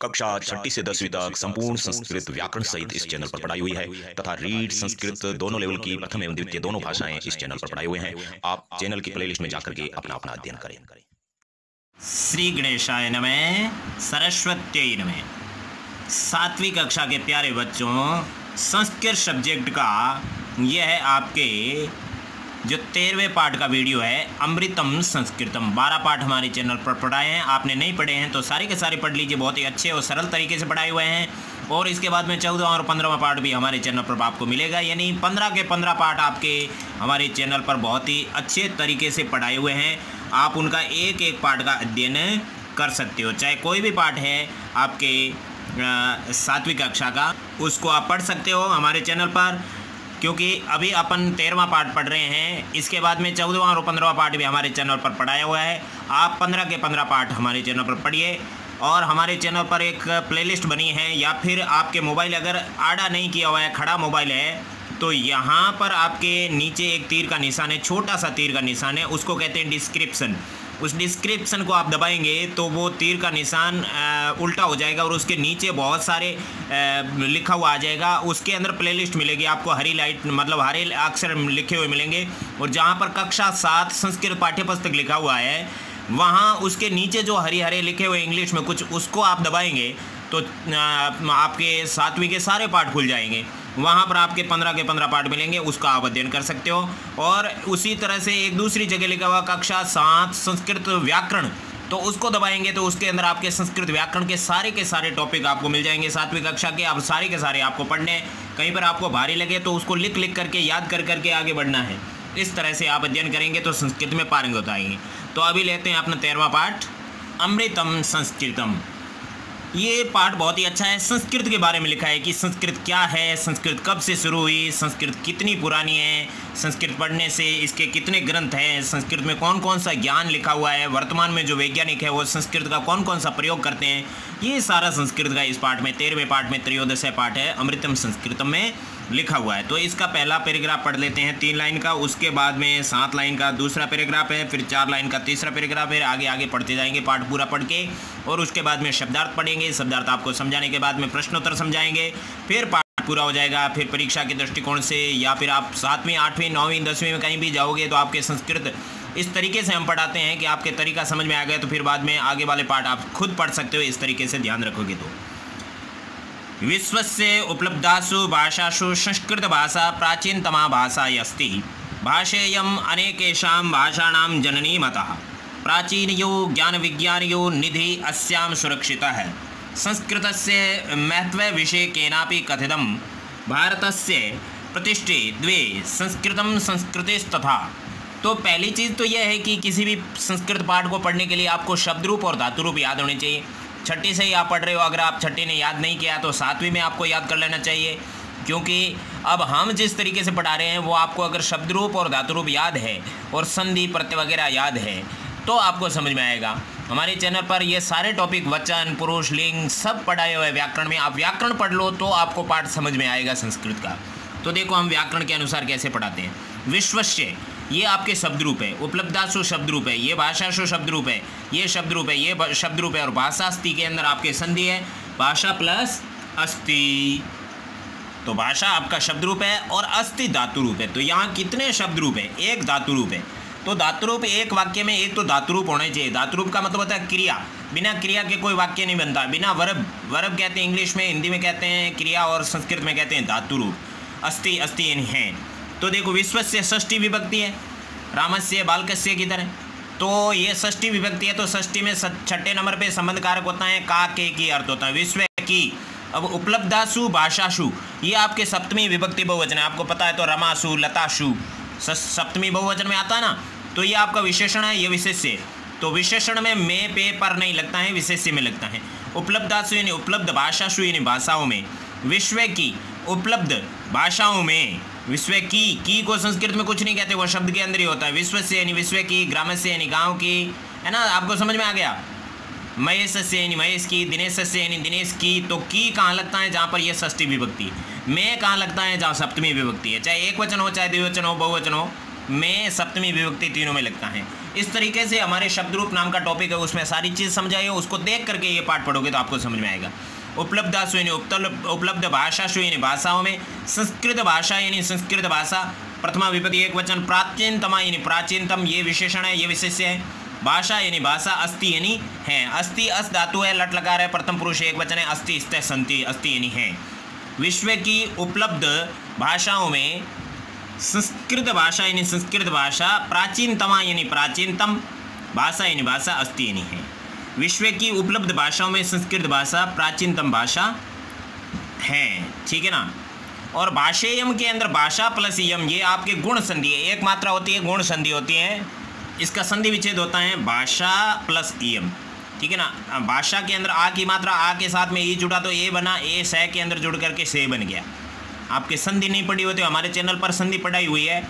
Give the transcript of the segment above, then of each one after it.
कक्षा 6ठी से 10वीं तक संपूर्ण संस्कृत व्याकरण सहित इस चैनल पर पढ़ाई हुई है तथा रीड संस्कृत दोनों लेवल की प्रथम एवं द्वितीय दोनों भाषाएं इस चैनल पर पढ़ाई हुए हैं। आप चैनल की प्लेलिस्ट में जाकर के अपना अपना अध्ययन करें। श्री गणेशाय नमः, सरस्वत्यै नमः। 7वीं कक्षा के प्यारे बच्चों, संस्कृत सब्जेक्ट का यह है आपके जो 13वें पाठ का वीडियो है, अमृतम संस्कृतम। 12 पाठ हमारे चैनल पर पढ़ाए हैं। आपने नहीं पढ़े हैं तो सारे के सारे पढ़ लीजिए। बहुत ही अच्छे और सरल तरीके से पढ़ाए हुए हैं। और इसके बाद में 14वां और 15वां पाठ भी हमारे चैनल पर आपको मिलेगा। यानी 15 के 15 पाठ आपके हमारे चैनल पर बहुत ही अच्छे तरीके से पढ़ाए हुए हैं। आप उनका एक एक पाठ का अध्ययन कर सकते हो। चाहे कोई भी पाठ है आपके 7वीं कक्षा का, उसको आप पढ़ सकते हो हमारे चैनल पर, क्योंकि अभी अपन 13वां पाठ पढ़ रहे हैं। इसके बाद में 14वां और 15वां पाठ भी हमारे चैनल पर पढ़ाया हुआ है। आप 15 के 15 पाठ हमारे चैनल पर पढ़िए। और हमारे चैनल पर एक प्लेलिस्ट बनी है, या फिर आपके मोबाइल अगर आड़ा नहीं किया हुआ है, खड़ा मोबाइल है, तो यहाँ पर आपके नीचे एक तीर का निशान है, छोटा सा तीर का निशान है, उसको कहते हैं डिस्क्रिप्शन। उस डिस्क्रिप्शन को आप दबाएंगे तो वो तीर का निशान उल्टा हो जाएगा और उसके नीचे बहुत सारे लिखा हुआ आ जाएगा। उसके अंदर प्लेलिस्ट मिलेगी आपको, हरी लाइट मतलब हरे अक्षर लिखे हुए मिलेंगे। और जहाँ पर कक्षा 7 संस्कृत पाठ्यपुस्तक लिखा हुआ है, वहाँ उसके नीचे जो हरी हरे लिखे हुए इंग्लिश में कुछ, उसको आप दबाएंगे तो आपके 7वीं के सारे पाठ खुल जाएंगे। वहाँ पर आपके 15 के 15 पाठ मिलेंगे, उसका आप अध्ययन कर सकते हो। और उसी तरह से एक दूसरी जगह लिखा हुआ कक्षा 7 संस्कृत व्याकरण, तो उसको दबाएंगे तो उसके अंदर आपके संस्कृत व्याकरण के सारे टॉपिक आपको मिल जाएंगे 7वीं कक्षा के। अब सारे के सारे आपको पढ़ने, कहीं पर आपको भारी लगे तो उसको लिख करके याद कर करके आगे बढ़ना है। इस तरह से आप अध्ययन करेंगे तो संस्कृत में पारंगत आएंगे। तो अभी लेते हैं अपना 13वां पाठ, अमृतम संस्कृतम। ये पाठ बहुत ही अच्छा है। संस्कृत के बारे में लिखा है कि संस्कृत क्या है, संस्कृत कब से शुरू हुई, संस्कृत कितनी पुरानी है, संस्कृत पढ़ने से इसके कितने ग्रंथ हैं, संस्कृत में कौन कौन सा ज्ञान लिखा हुआ है, वर्तमान में जो वैज्ञानिक है वो संस्कृत का कौन कौन सा प्रयोग करते हैं। ये सारा संस्कृत का इस पाठ में, 13वें पाठ में, त्रयोदश पाठ है, अमृतम संस्कृतम में लिखा हुआ है। तो इसका पहला पैराग्राफ पढ़ लेते हैं 3 लाइन का, उसके बाद में 7 लाइन का दूसरा पैराग्राफ है, फिर 4 लाइन का तीसरा पैराग्राफ है। आगे आगे पढ़ते जाएंगे पाठ पूरा पढ़ के। और उसके बाद में शब्दार्थ पढ़ेंगे। शब्दार्थ आपको समझाने के बाद में प्रश्नोत्तर समझाएंगे। फिर पाठ पूरा हो जाएगा। फिर परीक्षा के दृष्टिकोण से, या फिर आप 7वीं 8वीं 9वीं 10वीं में कहीं भी जाओगे तो आपके संस्कृत इस तरीके से हम पढ़ाते हैं कि आपके तरीका समझ में आ गया तो फिर बाद में आगे वाले पाठ आप खुद पढ़ सकते हो। इस तरीके से ध्यान रखोगे तो विश्वस्य उपलब्धासु भाषासु संस्कृत भाषा प्राचीनतमा भाषा अस्ति। भाषेयम् अनेकेषां भाषाणां जननी मतः। प्राचीनयो ज्ञानविज्ञानयो निधि अस्यां सुरक्षितः। संस्कृतस्य महत्व विषये केनापि कथितं। भारतस्य प्रतिष्ठे द्वे संस्कृतं संस्कृतिस्तथा। तो पहली चीज़ तो यह है कि किसी भी संस्कृत पाठ को पढ़ने के लिए आपको शब्द रूप और धातु रूप याद होने चाहिए। 6ठी से ही आप पढ़ रहे हो, अगर आप 6ठी ने याद नहीं किया तो 7वीं में आपको याद कर लेना चाहिए। क्योंकि अब हम जिस तरीके से पढ़ा रहे हैं वो आपको अगर शब्द रूप और धातु रूप याद है और संधि प्रत्यय वगैरह याद है तो आपको समझ में आएगा। हमारे चैनल पर ये सारे टॉपिक, वचन, पुरुष, लिंग, सब पढ़ाए हुए व्याकरण में। आप व्याकरण पढ़ लो तो आपको पाठ समझ में आएगा संस्कृत का। तो देखो हम व्याकरण के अनुसार कैसे पढ़ाते हैं। विश्वस्य, ये आपके शब्द रूप है। उपलब्धासु शब्द रूप है। ये भाषासु शब्द रूप है। ये शब्द रूप है, ये शब्द रूप है। और भाषास्ति के अंदर आपके संधि है, भाषा प्लस अस्ति। तो भाषा आपका शब्द रूप है और अस्ति धातु रूप है। तो यहाँ कितने शब्द रूप है? एक धातु रूप है। तो धातु रूप एक वाक्य में एक तो धातु रूप होना चाहिए। धातु रूप का मतलब होता है क्रिया। बिना क्रिया के कोई वाक्य नहीं बनता। बिना वर्ब, वर्ब कहते हैं इंग्लिश में, हिंदी में कहते हैं क्रिया और संस्कृत में कहते हैं धातु रूप। अस्ति, अस्ति यानी है। तो देखो विश्वस्य षष्ठी विभक्ति है, रामस्य बालकस्य की तरह। तो ये षष्ठी विभक्ति है, तो षष्ठी में 6ठे नंबर पे संबंध कारक होता है, का के की अर्थ होता है, विश्व की। अब उपलब्धासु भाषासु, ये आपके सप्तमी विभक्ति बहुवचन है। आपको पता है तो रमासु, लतासु सप्तमी बहुवचन में आता है ना। तो ये आपका विशेषण है, ये विशेष्य। तो विशेषण में पे पर नहीं लगता है, विशेष्य में लगता है। उपलब्धासु यानी उपलब्ध, भाषासु यानी भाषाओं में, विश्व की उपलब्ध भाषाओं में। विश्व की को संस्कृत में कुछ नहीं कहते, वो शब्द के अंदर ही होता है। विश्व से यानी विश्व की, ग्राम से यानी गांव की, है ना। आपको समझ में आ गया। महेश से यानी महेश की, दिनेश से यानी दिनेश की। तो की कहाँ लगता है? जहाँ पर यह षष्ठी विभक्ति। में कहाँ लगता है? जहाँ सप्तमी विभक्ति है। चाहे एक वचन हो, चाहे द्विवचन हो, बहुवचन हो, में सप्तमी विभक्ति तीनों में लगता है। इस तरीके से हमारे शब्द रूप नाम का टॉपिक है, उसमें सारी चीज़ समझाई है। उसको देख करके ये पाठ पढ़ोगे तो आपको समझ में आएगा। उपलब्धासु यानी उपलब्ध भाषासु यानी भाषाओं में, संस्कृत भाषा यानी संस्कृत भाषा, प्रथमा विभक्ति एक वचन, प्राचीनतमा यानी प्राचीनतम ये विशेषण है, ये विशेष्य है। भाषा यानी भाषा, अस्ति यानी है, अस्ति अस धातु है, लट लगा रहे, प्रथम पुरुष एक वचन है, अस्ति स्ते संति, अस्ति यानी है। विश्व की उपलब्ध भाषाओं में संस्कृत भाषा यानी संस्कृत भाषा, प्राचीनतमा यानी प्राचीनतम, भाषा यानी भाषा, अस्ति यानी है। विश्व की उपलब्ध भाषाओं में संस्कृत भाषा प्राचीनतम भाषा है, ठीक है ना। और भाषेयम के अंदर भाषा प्लस यम ये आपके गुण संधि है, एक मात्रा होती है, गुण संधि होती है, इसका संधि विच्छेद होता है भाषा प्लस यम, ठीक है ना। भाषा के अंदर आ की मात्रा, आ के साथ में ई जुड़ा तो ए बना, ए से के अंदर जुड़ करके से बन गया। आपके संधि नहीं पड़ी होती, हमारे चैनल पर संधि पढ़ाई हुई है,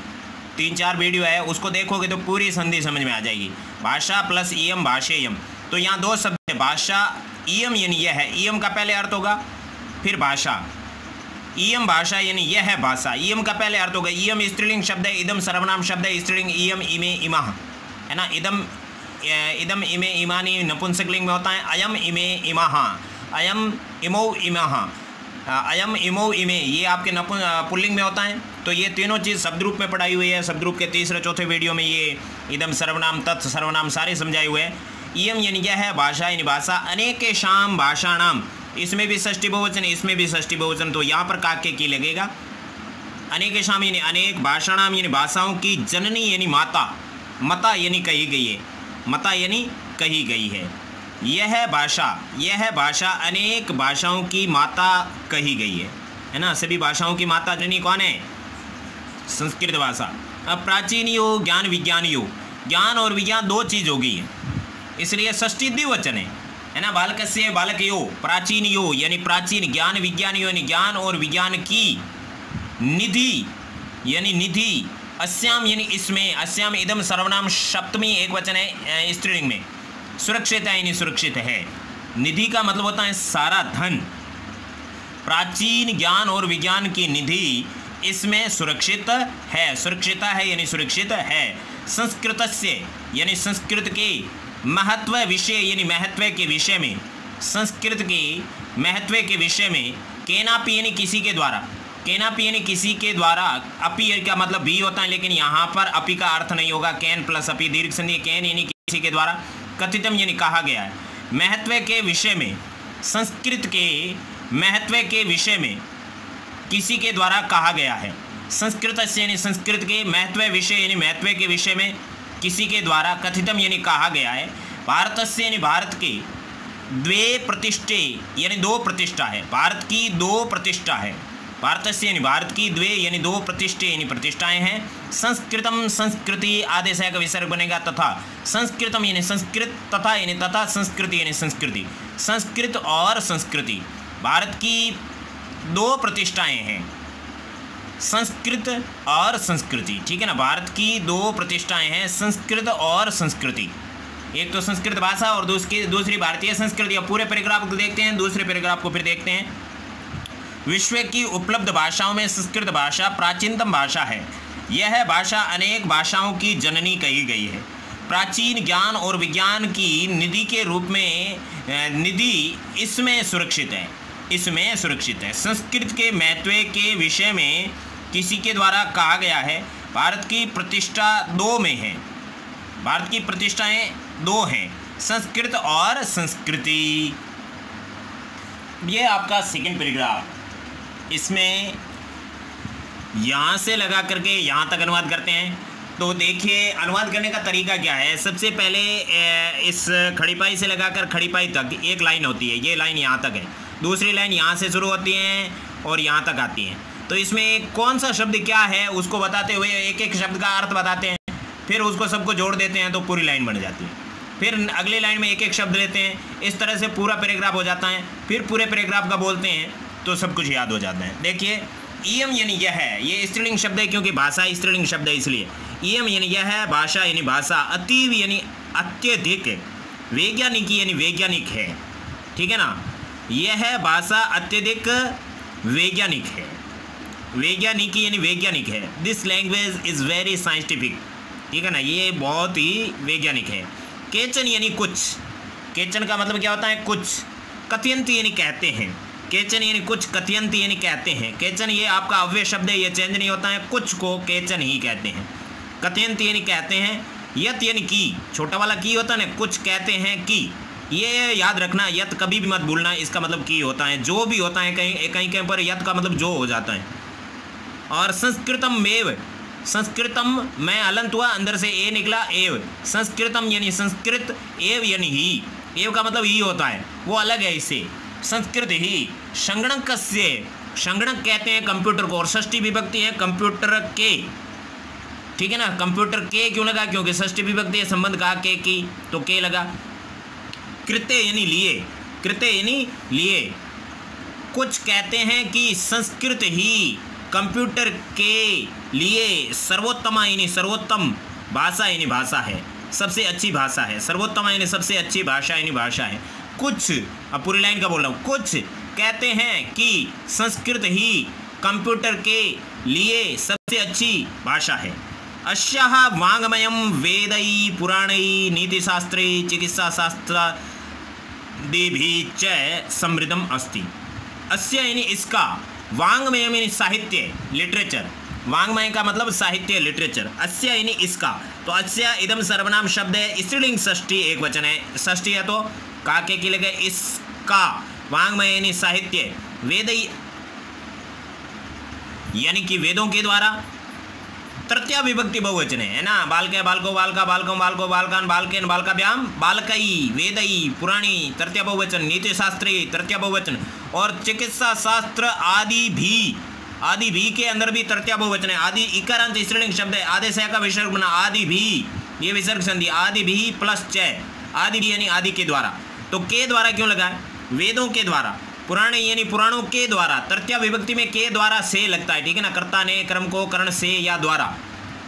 3-4 वीडियो है, उसको देखोगे तो पूरी संधि समझ में आ जाएगी। भाषा प्लस ईयम भाषेयम, तो यहाँ 2 शब्द है, भाषा ईयम यानी यह है, ईयम का पहले अर्थ होगा, फिर भाषा, ईयम भाषा यानी यह है भाषा, ईयम का पहले अर्थ होगा। ईयम स्त्रीलिंग शब्द है, इदम सर्वनाम शब्द है, स्त्रीलिंग ईयम इमे इमा है ना। इदम इमे इमानी नपुंसकलिंग में होता है, अयम इमे इमाहा, अयम इमो इमाहा, अयम इमो इमे ये आपके पुल्लिंग में होता है। तो ये तीनों चीज़ शब्द रूप में पढ़ाई हुई है, शब्द रूप के 3-4 वीडियो में ये इदम सर्वनाम तत् सर्वनाम सारे समझाए हुए हैं। ईयम यानी यह है भाषा यानी भाषा, अनेकेषां भाषाणाम, इसमें भी षष्ठी बहुवचन, इसमें भी षष्ठी बहुवचन, तो यहाँ पर काके की लगेगा। अनेकेषां यानी अनेक, भाषाणाम यानी भाषाओं की, जननी यानी माता, मता यानी कही गई है, मता यानी कही गई है। यह भाषा अनेक भाषाओं की माता कही गई है ना। सभी भाषाओं की माता जननी कौन है? संस्कृत भाषा। अब प्राचीन योग, ज्ञान विज्ञान योग, ज्ञान और विज्ञान 2 चीज़ होगी, इसलिए षष्ठी द्विवचन है ना। बालकस्य बालक यो, प्राचीन यो यानी प्राचीन, ज्ञान विज्ञान यो यानी ज्ञान और विज्ञान की, निधि यानी निधि, अस्याम यानी इसमें, अस्याम इदम सर्वनाम सप्तमी एक वचन है स्त्रीलिंग में, सुरक्षित है यानी सुरक्षित है। निधि का मतलब होता है सारा धन, प्राचीन ज्ञान और विज्ञान की निधि इसमें सुरक्षित है, सुरक्षिता है यानी सुरक्षित है। संस्कृतस्य यानी संस्कृत के, महत्व विषय यानी महत्व के विषय में, संस्कृत के महत्व के विषय में, केनापि यानी किसी के द्वारा, केनापि यानी किसी के द्वारा, अपि का मतलब भी होता है, लेकिन यहाँ पर अपि का अर्थ नहीं होगा, कैन प्लस अपि दीर्घ संधि, कैन यानी किसी के द्वारा, कथितम यानी कहा गया है। महत्व के विषय में, संस्कृत के महत्व के विषय में किसी के द्वारा कहा गया है। संस्कृत से यानी संस्कृत के, महत्व विषय यानी महत्व के विषय में किसी के द्वारा, कथितम यानी कहा गया है। भारत से यानी भारत के, द्वे प्रतिष्ठे यानी 2 प्रतिष्ठा है, भारत की 2 प्रतिष्ठा है। भारत से यानी भारत की, द्वे यानी 2 प्रतिष्ठे यानी प्रतिष्ठाएं हैं। संस्कृतम संस्कृति आदेश का विसर्ग बनेगा, तथा संस्कृतम यानी संस्कृत, तथा यानी तथा, संस्कृति यानी संस्कृति, संस्कृत और संस्कृति, भारत की 2 प्रतिष्ठाएं हैं, संस्कृत और संस्कृति, ठीक है ना। भारत की 2 प्रतिष्ठाएं हैं, संस्कृत और संस्कृति, एक तो संस्कृत भाषा और दूसरी भारतीय संस्कृति। अब पूरे पैराग्राफ को देखते हैं, दूसरे पैराग्राफ को फिर देखते हैं। विश्व की उपलब्ध भाषाओं में संस्कृत भाषा प्राचीनतम भाषा है, यह भाषा अनेक भाषाओं की जननी कही गई है। प्राचीन ज्ञान और विज्ञान की निधि के रूप में, निधि इसमें सुरक्षित है, इसमें सुरक्षित है। संस्कृत के महत्व के विषय में किसी के द्वारा कहा गया है। भारत की प्रतिष्ठा 2 में है, भारत की प्रतिष्ठाएं 2 हैं, संस्कृत और संस्कृति। ये आपका सेकंड पैराग्राफ, इसमें यहाँ से लगा करके यहाँ तक अनुवाद करते हैं। तो देखिए अनुवाद करने का तरीका क्या है। सबसे पहले इस खड़ीपाई से लगाकर खड़ीपाई तक एक लाइन होती है, ये लाइन यहाँ तक है, दूसरी लाइन यहाँ से शुरू होती है और यहाँ तक आती है। तो इसमें कौन सा शब्द क्या है उसको बताते हुए एक एक शब्द का अर्थ बताते हैं, फिर उसको सबको जोड़ देते हैं तो पूरी लाइन बन जाती है। फिर अगली लाइन में एक एक शब्द लेते हैं, इस तरह से पूरा पैराग्राफ हो जाता है। फिर पूरे पैराग्राफ का बोलते हैं तो सब कुछ याद हो जाता है। देखिए ईयम यानी यह है, ये स्त्रीलिंग शब्द है क्योंकि भाषा स्त्रीलिंग शब्द है इसलिए। ईयम यानी यह है, भाषा यानी भाषा, अतीव यानी अत्यधिक, वैज्ञानिक यानी वैज्ञानिक है, ठीक है ना। यह है भाषा अत्यधिक वैज्ञानिक है, वैज्ञानिक यानी वैज्ञानिक है। This language is very scientific, ठीक है ना, ये बहुत ही वैज्ञानिक है। केचन यानी कुछ, केचन का मतलब क्या होता है, कुछ। कथयंती यानी कहते हैं, केचन यानी कुछ, कथयंती यानी कहते हैं। केचन ये आपका अव्यय शब्द है, ये चेंज नहीं होता है, कुछ को केचन ही कहते हैं। कथयंती यानी कहते हैं। यत यानी की, छोटा वाला की होता है ना, कुछ कहते हैं की, ये याद रखना, यत कभी भी मत भूलना, इसका मतलब की होता है। जो भी होता है कहीं कहीं कहीं पर यत का मतलब जो हो जाता है। और संस्कृतम मेव, संस्कृतम में अलंत हुआ, अंदर से ए निकला एव, संस्कृतम यानी संस्कृत, एव यानी ही, एव का मतलब ही होता है, वो अलग है इससे, संस्कृत ही। संगणकस्य, संगणक कहते हैं कंप्यूटर को, और षष्ठी विभक्ति है कंप्यूटर के, ठीक है ना। कंप्यूटर के क्यों लगा, क्योंकि षष्ठी विभक्ति है, संबंध कहा के की, तो के लगा। कृत्य यानी लिए, कृत्य यानी लिए। कुछ कहते हैं कि संस्कृत ही कंप्यूटर के लिए सर्वोत्तम यानी सर्वोत्तम, भाषा यानी भाषा है, सबसे अच्छी भाषा है। सर्वोत्तम यानी सबसे अच्छी भाषा यानी भाषा है। कुछ, अब पूरी लाइन का बोल रहा हूँ, कुछ कहते हैं कि संस्कृत ही कंप्यूटर के लिए सबसे अच्छी भाषा है। अस्याः वाङ्मयं वेदैः पुराणैः नीतिशास्त्रैः चिकित्साशास्त्रादिभिः च समृद्धम् अस्ति। अस्य यानी इसका, वाङ्मय यानी साहित्य, लिटरेचर, वाङ्मय का मतलब साहित्य, लिटरेचर। अस्य यानी इसका, तो अस्य इदम सर्वनाम शब्द है, स्त्रीलिंग षष्ठी एक वचन है, षष्ठी है तो काके की लगे, इसका वाङ्मय यानी साहित्य, वेदैः यानी कि वेदों के द्वारा, तृतीया विभक्ति बहुवचन है ना, बालके बालको बालका बालकम बालको बालकान बालकेन बालकाभ्याम बालकई वेदई पुराणी तृतीया बहुवचन, नीति शास्त्री तृतीया बहुवचन, और चिकित्सा शास्त्र आदि भी, आदि भी के अंदर भी तृतीया बहुवचन है। आदि इकारांत स्त्रीलिंग शब्द है, आधे से का विसर्ग बना, आदि भी, ये विसर्ग संधि, आदि भी प्लस च, आदि भी यानी आदि के द्वारा। तो के द्वारा क्यों लगा है, वेदों के द्वारा, पुराणे यानी पुराणों के द्वारा, तृतीया विभक्ति में के द्वारा से लगता है, ठीक है ना, कर्ता ने कर्म को कर्ण से या द्वारा,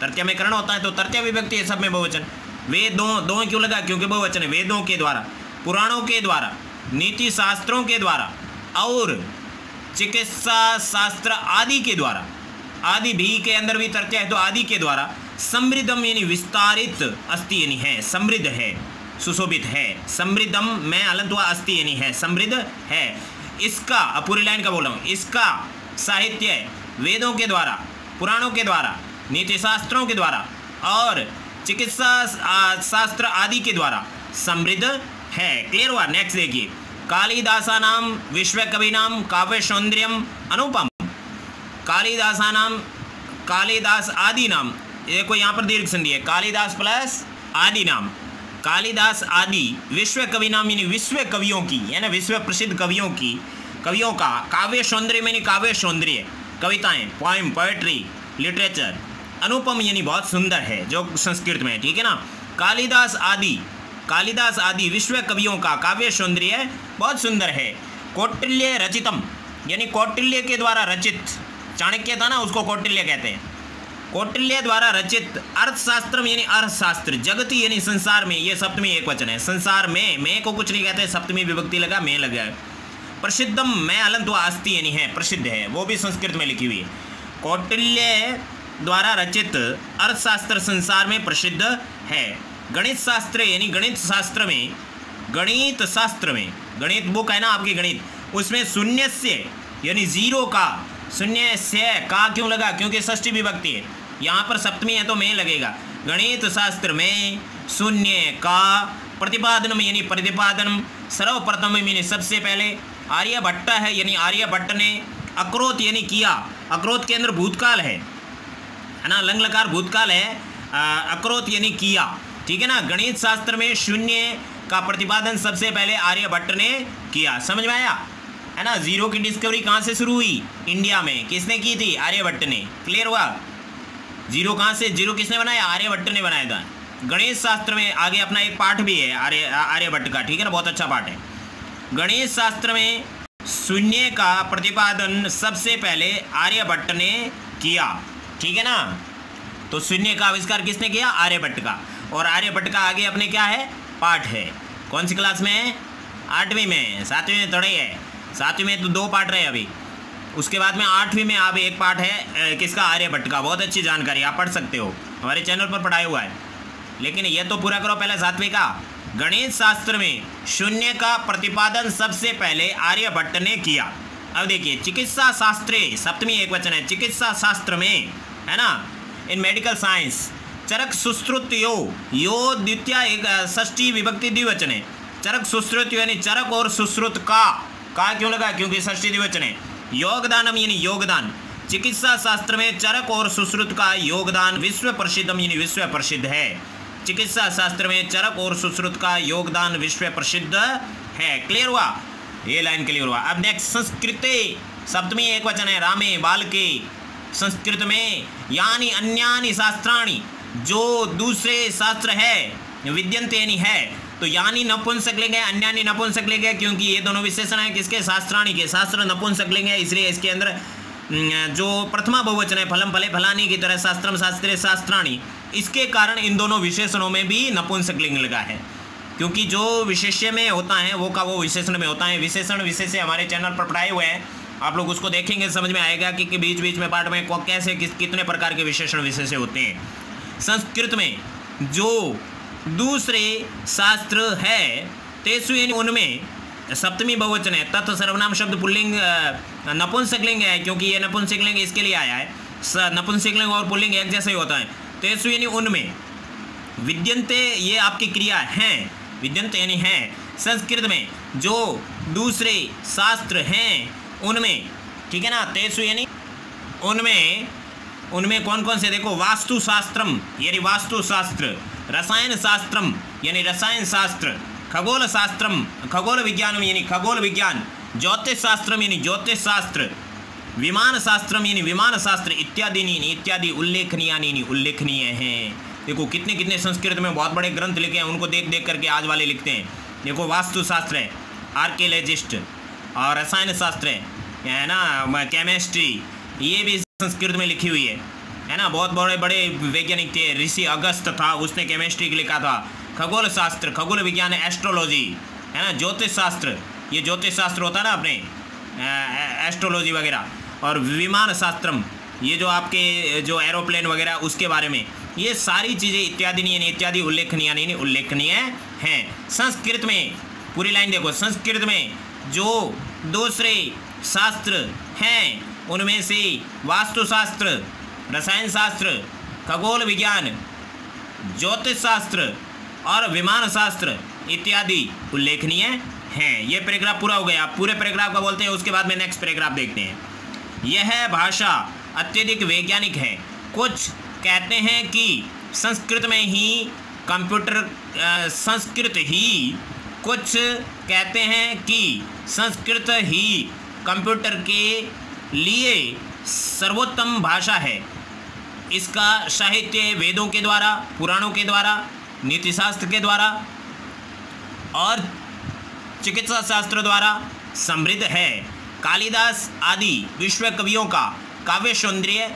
तृतीया में कर्ण होता है तो तृतीया विभक्ति है, सब में बहुवचन। वेदों, दो क्यों लगा, क्योंकि बहुवचन है, वेदों के द्वारा, पुराणों के द्वारा, नीति शास्त्रों के द्वारा, और चिकित्सा शास्त्र आदि के द्वारा, आदि भी के अंदर भी तृतीया है तो आदि के द्वारा, समृद्धम यानी विस्तारित, अस्ति यानी है, समृद्ध है, सुशोभित है, समृद्धम में अलंत हुआ, अस्ति यानी है, समृद्ध है। इसका, पूरी लाइन का बोल रहा हूँ, इसका साहित्य वेदों के द्वारा, पुराणों के द्वारा, नीति शास्त्रों के द्वारा और चिकित्सा शास्त्र आदि के द्वारा समृद्ध है। क्लियर हुआ। नेक्स्ट देखिए, कालिदासानाम विश्व कविनाम काव्य सौंदर्यम अनुपम। कालिदासानाम, कालिदास आदि नाम, देखो यहाँ पर दीर्घ संधि है, कालिदास प्लस आदि नाम, कालिदास आदि विश्व कवि नाम यानी विश्व कवियों की, है ना, विश्व प्रसिद्ध कवियों की, कवियों का, काव्य सौंदर्य यानी काव्य सौंदर्य, कविताएं, पोएम, पोएट्री, लिटरेचर, अनुपम यानी बहुत सुंदर है, जो संस्कृत में है, ठीक है ना। कालिदास आदि, कालिदास आदि विश्व कवियों का काव्य सौंदर्य बहुत सुंदर है। कौटिल्य रचितम यानी कौटिल्य के द्वारा रचित, चाणक्य था ना, उसको कौटिल्य कहते हैं, कौटिल्य द्वारा रचित अर्थशास्त्रम यानी अर्थशास्त्र, जगति यानी संसार में, ये सप्तमी एक वचन है, संसार में को कुछ नहीं कहते, सप्तमी विभक्ति लगा, में लगा है। प्रसिद्धम में अलंत हुआ, अस्ति यानी है, प्रसिद्ध है, वो भी संस्कृत में लिखी हुई है। कौटिल्य द्वारा रचित अर्थशास्त्र संसार में प्रसिद्ध है। गणित शास्त्र यानी गणित शास्त्र में, गणित शास्त्र में, गणित बुक है ना आपकी गणित, उसमें शून्य से यानी जीरो का, शून्य से का क्यों लगा, क्योंकि षष्ठी विभक्ति है, यहाँ पर सप्तमी है तो में लगेगा। गणित शास्त्र में शून्य का प्रतिपादन यानी प्रतिपादन, सर्वप्रथम यानी सबसे पहले, आर्यभट्ट है यानी आर्यभट्ट ने, अक्रोत यानी किया, अक्रोत के अंदर भूतकाल है ना, लंग लकार भूतकाल है, अक्रोत यानी किया, ठीक है ना। गणित शास्त्र में शून्य का प्रतिपादन सबसे पहले आर्यभट्ट ने किया, समझ में आया है ना। जीरो की डिस्कवरी कहाँ से शुरू हुई, इंडिया में, किसने की थी, आर्यभट्ट ने। क्लियर हुआ। जीरो कहाँ से, जीरो किसने बनाया, आर्यभट्ट ने बनाया था। गणित शास्त्र में आगे अपना एक पाठ भी है आर्यभट्ट का, ठीक है ना, बहुत अच्छा पाठ है। गणित शास्त्र में शून्य का प्रतिपादन सबसे पहले आर्यभट्ट ने किया, ठीक है ना। तो शून्य का आविष्कार किसने किया, आर्यभट्ट का। और आर्यभट्ट का आगे अपने क्या है, पाठ है। कौन सी क्लास में है, 8वीं में, 7वीं में थोड़े है, 7वीं में तो 2 पाठ रहे अभी, उसके बाद में 8वीं में आप एक पाठ है किसका, आर्यभट्ट का। बहुत अच्छी जानकारी, आप पढ़ सकते हो, हमारे चैनल पर पढ़ाया हुआ है। लेकिन ये तो पूरा करो पहले 7वीं का। गणित शास्त्र में शून्य का प्रतिपादन सबसे पहले आर्यभट्ट ने किया। अब देखिए, चिकित्सा शास्त्रे, 7वीं एक वचन है, चिकित्सा शास्त्र में, है ना, इन मेडिकल साइंस, चरक सुश्रुत यो द्वितीय एक षष्ठी विभक्ति द्विवचन है। चरक सुश्रुत यानी चरक और सुश्रुत का क्यों लगा, क्योंकि षष्ठी द्विवचन है। योगदानम यानी योगदान, चिकित्सा शास्त्र में चरक और सुश्रुत का योगदान विश्व प्रसिद्धम यानी विश्व प्रसिद्ध है। चिकित्सा शास्त्र में चरक और सुश्रुत का योगदान विश्व प्रसिद्ध है। क्लियर हुआ, ये लाइन क्लियर हुआ। अब नेक्स्ट, संस्कृते, 7वीं एक वचन है, रामे बालके, संस्कृत में यानी अन्यानि शास्त्राणि, जो दूसरे शास्त्र है, विद्यन्ते यानी है, तो यानी नपुंसकलिंग है, अन्यानि नपुंसकलिंग है, क्योंकि ये दोनों विशेषण है किसके, शास्त्राणि के। शास्त्र नपुंसकलिंग है, इसलिए इसके अंदर जो प्रथमा बहुवचन है, फलम फले फलानी की तरह शास्त्रम शास्त्रे शास्त्राणि, इसके कारण इन दोनों विशेषणों में भी नपुंसकलिंग लगा है, क्योंकि जो विशेष्य में होता है वो का वो विशेषण में होता है। विशेषण विशेष्य हमारे चैनल पर पढ़ाए हुए हैं, आप लोग उसको देखेंगे समझ में आएगा कि बीच बीच में पाठ में कैसे कितने प्रकार के विशेषण विशेष्य होते हैं। संस्कृत में जो दूसरे शास्त्र है, तेसु यानी उनमें, 7वीं बहुवचन है, तत् सर्वनाम शब्द पुल्लिंग नपुंसकलिंग है, क्योंकि ये नपुंसकलिंग इसके लिए आया है, नपुंसकलिंग और पुल्लिंग एक जैसा ही होता है। तेसु यानी उनमें, विद्यन्ते ये आपकी क्रिया हैं, विद्यन्ते यानी हैं। संस्कृत में जो दूसरे शास्त्र हैं उनमें, ठीक है ना, तेसु यानी उनमें कौन कौन से, देखो, वास्तु शास्त्रम यानी वास्तु शास्त्र, रसायन शास्त्रम यानी रसायन शास्त्र, खगोल शास्त्रम खगोल विज्ञानम यानी खगोल विज्ञान, ज्योतिष शास्त्रम यानी ज्योतिष शास्त्र, विमान शास्त्रम यानी विमान शास्त्र, इत्यादि उल्लेखनीय यानी उल्लेखनीय हैं। देखो कितने कितने संस्कृत में बहुत बड़े ग्रंथ लिखे हैं, उनको देख देख करके आज वाले लिखते हैं। देखो वास्तु शास्त्र है, आर्कियोलॉजिस्ट, और रसायन शास्त्र है ना, केमिस्ट्री, ये भी संस्कृत में लिखी हुई है ना। बहुत बड़े बड़े वैज्ञानिक थे, ऋषि अगस्त था, उसने केमिस्ट्री लिखा था। खगोल शास्त्र, खगोल विज्ञान, एस्ट्रोलॉजी, है ना, ज्योतिष शास्त्र, ये ज्योतिष शास्त्र होता है ना अपने, एस्ट्रोलॉजी वगैरह, और विमान शास्त्रम, ये जो आपके जो एरोप्लेन वगैरह उसके बारे में, ये सारी चीज़ें इत्यादि उल्लेखनीय यानी उल्लेखनीय हैं। संस्कृत में पूरी लाइन देखो, संस्कृत में जो दूसरे शास्त्र हैं उनमें से वास्तुशास्त्र, रसायन शास्त्र, खगोल विज्ञान, ज्योतिष शास्त्र और विमान शास्त्र इत्यादि उल्लेखनीय हैं। यह पैराग्राफ पूरा हो गया। आप पूरे पैराग्राफ का बोलते हैं, उसके बाद में नेक्स्ट पैराग्राफ देखते हैं। यह भाषा अत्यधिक वैज्ञानिक है। कुछ कहते हैं कि संस्कृत में ही कुछ कहते हैं कि संस्कृत ही कंप्यूटर के लिए सर्वोत्तम भाषा है। इसका साहित्य वेदों के द्वारा, पुराणों के द्वारा, नीतिशास्त्र के द्वारा और चिकित्सा शास्त्र द्वारा समृद्ध है। कालिदास आदि विश्व कवियों का काव्य सौंदर्य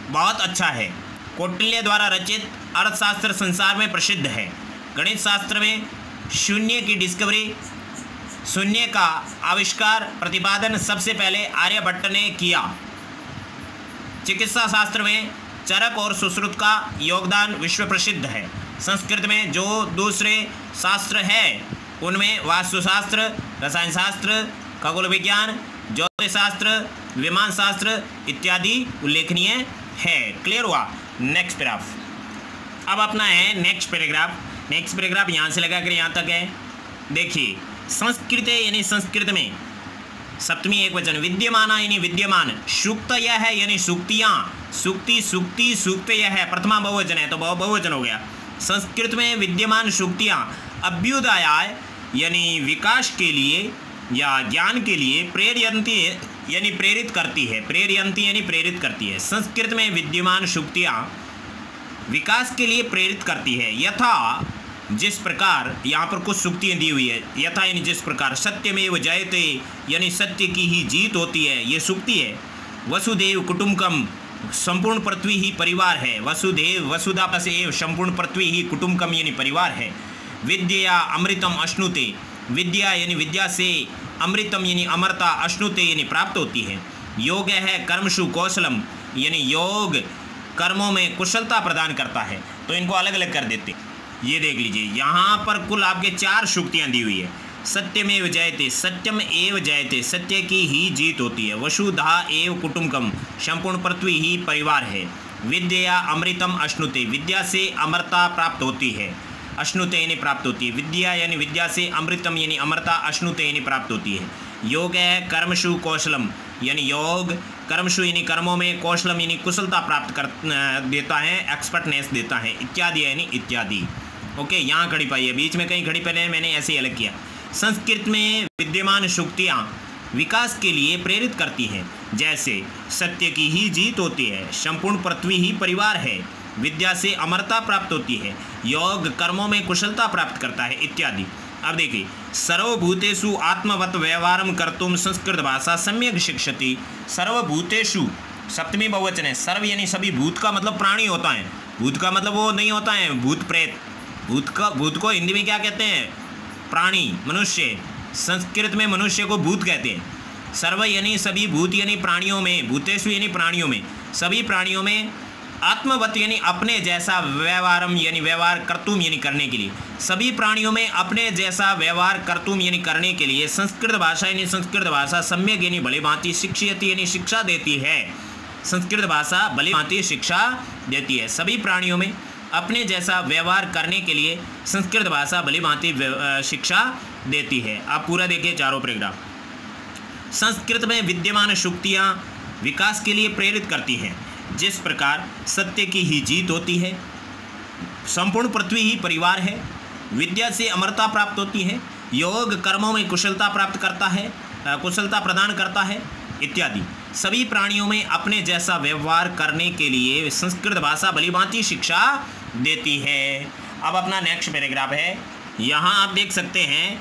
बहुत अच्छा है। कौटिल्य द्वारा रचित अर्थशास्त्र संसार में प्रसिद्ध है। गणित शास्त्र में शून्य की डिस्कवरी, शून्य का आविष्कार, प्रतिपादन सबसे पहले आर्यभट्ट ने किया। चिकित्सा शास्त्र में चरक और सुश्रुत का योगदान विश्व प्रसिद्ध है। संस्कृत में जो दूसरे शास्त्र हैं उनमें वास्तुशास्त्र, रसायन शास्त्र, खगोल विज्ञान, ज्योतिष शास्त्र, विमान शास्त्र इत्यादि उल्लेखनीय है। क्लियर हुआ। नेक्स्ट पैराग्राफ अब अपना है नेक्स्ट पैराग्राफ यहाँ से लगा कर यहाँ तक है। देखिए, संस्कृत यानी संस्कृत में सप्तमी एक वचन, विद्यमाना यानी विद्यमान, सूक्तय है यानी सूक्तियाँ, सूक्ति सूक्तय है, प्रथमा बहुवचन है तो बहुवचन हो गया। संस्कृत में विद्यमान सूक्तियाँ अभ्युदयाय यानी विकास के लिए या ज्ञान के लिए, प्रेरयंती यानी प्रेरित करती है, प्रेरयंती यानी प्रेरित करती है। संस्कृत में विद्यमान सूक्तियाँ विकास के लिए प्रेरित करती है। यथा, जिस प्रकार, यहाँ पर कुछ सूक्तियाँ दी हुई है। यथा यानी जिस प्रकार, सत्यमेव जयते यानी सत्य की ही जीत होती है, ये सूक्ति है। वसुदेव कुटुम्बकम, संपूर्ण पृथ्वी ही परिवार है। वसुदेव, वसुधा प्लस एव, संपूर्ण पृथ्वी ही कुटुम्बकम यानी परिवार है। विद्या अमृतम अश्नुते, विद्या यानी विद्या से, अमृतम यानी अमरता, अश्नुते यानी प्राप्त होती है। योग है कर्मशु कौशलम, यानी योग कर्मों में कुशलता प्रदान करता है। तो इनको अलग अलग कर देते। ये देख लीजिए, यहाँ पर कुल आपके 4 शुक्तियाँ दी हुई है। सत्यमेव जयते, सत्यम एव जयते, सत्य की ही जीत होती है। वसुधा एव कुटुंबकम, संपूर्ण पृथ्वी ही परिवार है। विद्या अमृतम अश्नुते, विद्या से अमरता प्राप्त होती है। अश्नुते यानी प्राप्त होती है, विद्या यानी विद्या से, अमृतम यानी अमरता, अश्नुते यानी प्राप्त होती है। योग है कर्मशु कौशलम, यानी योग कर्मशु यानी कर्मों में, कौशलम यानी कुशलता प्राप्त कर देता है, एक्सपर्टनेस देता है, इत्यादि यानी इत्यादि। ओके, यहाँ खड़ी पाई है, बीच में कहीं खड़ी पहले मैंने ऐसे ही अलग किया। संस्कृत में विद्यमान शुक्तियाँ विकास के लिए प्रेरित करती हैं, जैसे सत्य की ही जीत होती है, संपूर्ण पृथ्वी ही परिवार है, विद्या से अमरता प्राप्त होती है, योग कर्मों में कुशलता प्राप्त करता है, इत्यादि। अब देखिए, सर्वभूतेषु आत्मवत व्यवहारम कर्तुम संस्कृत भाषा सम्यक शिक्षति। सर्वभूतेषु सप्तमी बहुवचन है। सर्व यानी सभी, भूत का मतलब प्राणी होता है, भूत का मतलब वो नहीं होता है भूत प्रेत। भूत को हिंदी में क्या कहते हैं? प्राणी, मनुष्य। संस्कृत में मनुष्य को भूत कहते हैं। सर्व यानी सभी, भूत यानी प्राणियों में, भूतेषु यानी प्राणियों में, सभी प्राणियों में, आत्मवत यानी अपने जैसा, व्यवहारम यानी व्यवहार, कर्तुम यानी करने के लिए, सभी प्राणियों में अपने जैसा व्यवहार कर्तुम यानी करने के लिए संस्कृत भाषा यानी संस्कृत भाषा सम्यक यानी भली भांति शिक्षयति यानी शिक्षा देती है। संस्कृत भाषा भली भांति शिक्षा देती है। सभी प्राणियों में अपने जैसा व्यवहार करने के लिए संस्कृत भाषा भली भांति शिक्षा देती है। आप पूरा देखिए चारों पैराग्राफ। संस्कृत में विद्यमान शुक्तियाँ विकास के लिए प्रेरित करती हैं, जिस प्रकार सत्य की ही जीत होती है, संपूर्ण पृथ्वी ही परिवार है, विद्या से अमरता प्राप्त होती है, योग कर्मों में कुशलता प्राप्त करता है, कुशलता प्रदान करता है, इत्यादि। सभी प्राणियों में अपने जैसा व्यवहार करने के लिए संस्कृत भाषा भली भांति शिक्षा देती है। अब अपना नेक्स्ट पैराग्राफ है, यहाँ आप देख सकते हैं,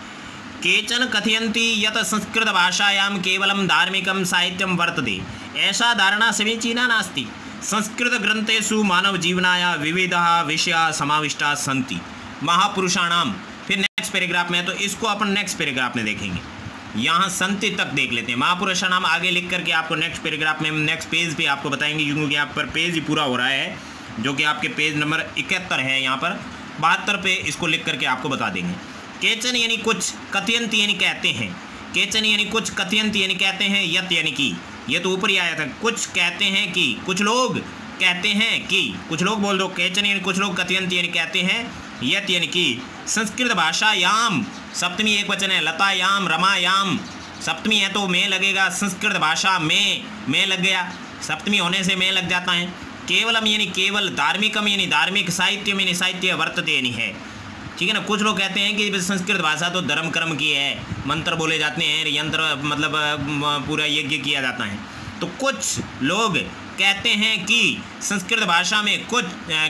केचन कथयन्ति यत संस्कृत भाषायां केवलं धार्मिकं साहित्यं वर्तते, ऐसा धारणा समीचीना नास्ति। संस्कृत ग्रंथेषु मानव जीवनाय विविधाः विषयाः समाविष्टाः सन्ति महापुरुषाणाम। फिर नेक्स्ट पैराग्राफ में है, तो इसको अपन नेक्स्ट पैराग्राफ में देखेंगे। यहाँ संति तक देख लेते हैं। महापुरुषाणाम आगे लिख करके आपको नेक्स्ट पैराग्राफ में, नेक्स्ट पेज पे आपको बताएंगे, क्योंकि यहाँ पर पेज ही पूरा हो रहा है, जो कि आपके पेज नंबर 71 है। यहाँ पर 72 पे इसको लिख करके आपको बता देंगे। केचन यानी कुछ, कथयंती यानी कहते हैं, केचन यानी कुछ, कथयंती यानी कहते हैं, यत यानी कि, ये तो ऊपर ही आया था, कुछ कहते हैं कि, कुछ लोग कहते हैं कि, कुछ लोग बोल दो, केचन यानी कुछ लोग, कथयंती यानी कहते हैं, यत यानी कि, संस्कृत भाषायाम, सप्तमी एक वचन है, लतायाम रमायाम, सप्तमी है तो में लगेगा, संस्कृत भाषा में लग गया, सप्तमी होने से में लग जाता है। केवलम यानी केवल, धार्मिकम यानी धार्मिक, साहित्यम यानी साहित्य, वर्तते यानी है, ठीक है ना। कुछ लोग कहते हैं कि संस्कृत भाषा तो धर्म कर्म की है, मंत्र बोले जाते हैं, यंत्र मतलब पूरा यज्ञ किया जाता है। तो कुछ लोग कहते हैं कि संस्कृत भाषा में कुछ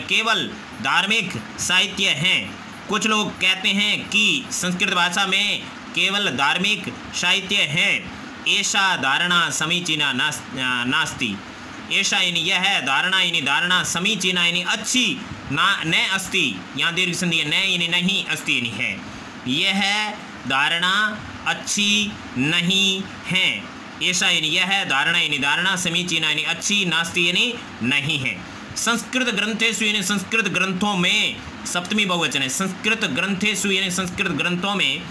केवल धार्मिक साहित्य हैं, कुछ लोग कहते हैं कि संस्कृत भाषा में केवल धार्मिक साहित्य है। ऐसा धारणा समीचीना नास्ति, ऐसा यानी यह है, धारणा यानी धारणा, समीचीना यानी अच्छी, ना न अस्ति, यहाँ दीर्घ संधि है, न यानी नहीं, अस्ति यानी है, यह धारणा अच्छी नहीं है। ऐसा यानी यह है, धारणा यानी धारणा, समीचीना यानी अच्छी, नास्ति यानी नहीं है। संस्कृत ग्रंथेषु यानी संस्कृत ग्रंथों में, सप्तमी बहुवचन है, संस्कृत ग्रंथेषु यानी संस्कृत ग्रंथों में,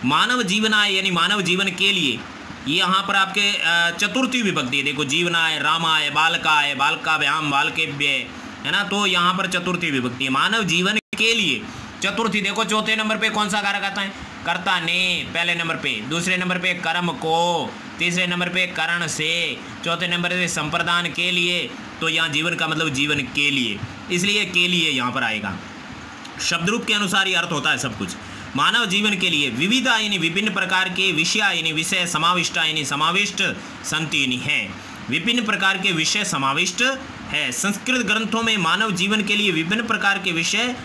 मानव जीवनाय यानी मानव जीवन के लिए, यहाँ पर आपके चतुर्थी विभक्ति है, देखो, जीवनाय, रामाय, बालकाय, बालकाभ्याम, बालकेभ्य, है ना, तो यहाँ पर चतुर्थी विभक्ति है, मानव जीवन के लिए चतुर्थी। देखो चौथे नंबर पे कौन सा कारक आता है? कर्ता ने, पहले नंबर पे, दूसरे नंबर पे कर्म को, तीसरे नंबर पे करण से, चौथे नंबर पे संप्रदान के लिए। तो यहाँ जीवन का मतलब जीवन के लिए, इसलिए के लिए यहाँ पर आएगा। शब्द रूप के अनुसार ये अर्थ होता है सब कुछ। मानव जीवन के लिए विविधा यानी विभिन्न प्रकार के, विषय यानी विषय, समाविष्टा यानी समाविष्ट, संति यानी है, विभिन्न प्रकार के विषय समाविष्ट है। संस्कृत ग्रंथों में मानव जीवन के लिए विभिन्न प्रकार के विषय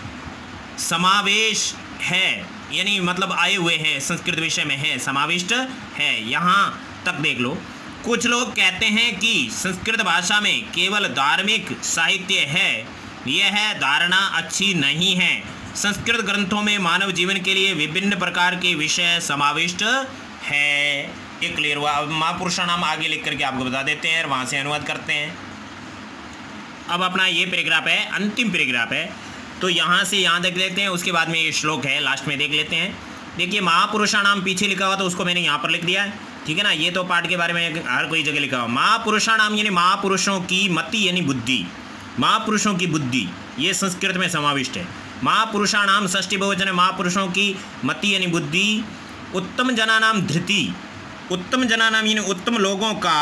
समावेश है, यानी मतलब आए हुए हैं, संस्कृत विषय में है, समाविष्ट है। यहाँ तक देख लो। कुछ लोग कहते हैं कि संस्कृत भाषा में केवल धार्मिक साहित्य है, यह धारणा अच्छी नहीं है। संस्कृत ग्रंथों में मानव जीवन के लिए विभिन्न प्रकार के विषय समाविष्ट है। ये क्लियर हुआ। अब महापुरुषाणाम आगे लिख करके आपको बता देते हैं और वहाँ से अनुवाद करते हैं। अब अपना ये पैराग्राफ है, अंतिम पैराग्राफ है, तो यहाँ से यहाँ देख लेते हैं, उसके बाद में ये श्लोक है लास्ट में देख लेते हैं। देखिए महापुरुषाणाम पीछे लिखा हुआ तो उसको मैंने यहाँ पर लिख दिया है, ठीक है ना। ये तो पाठ के बारे में हर कोई जगह लिखा हुआ। महापुरुषाणाम यानी महापुरुषों की मति यानी बुद्धि, महापुरुषों की बुद्धि, ये संस्कृत में समाविष्ट है। महापुरुषाणाम षष्ठी बहुवचन है, महापुरुषों की मति यानी बुद्धि। उत्तम जनानाम धृति, उत्तम जनानाम यानी उत्तम लोगों का,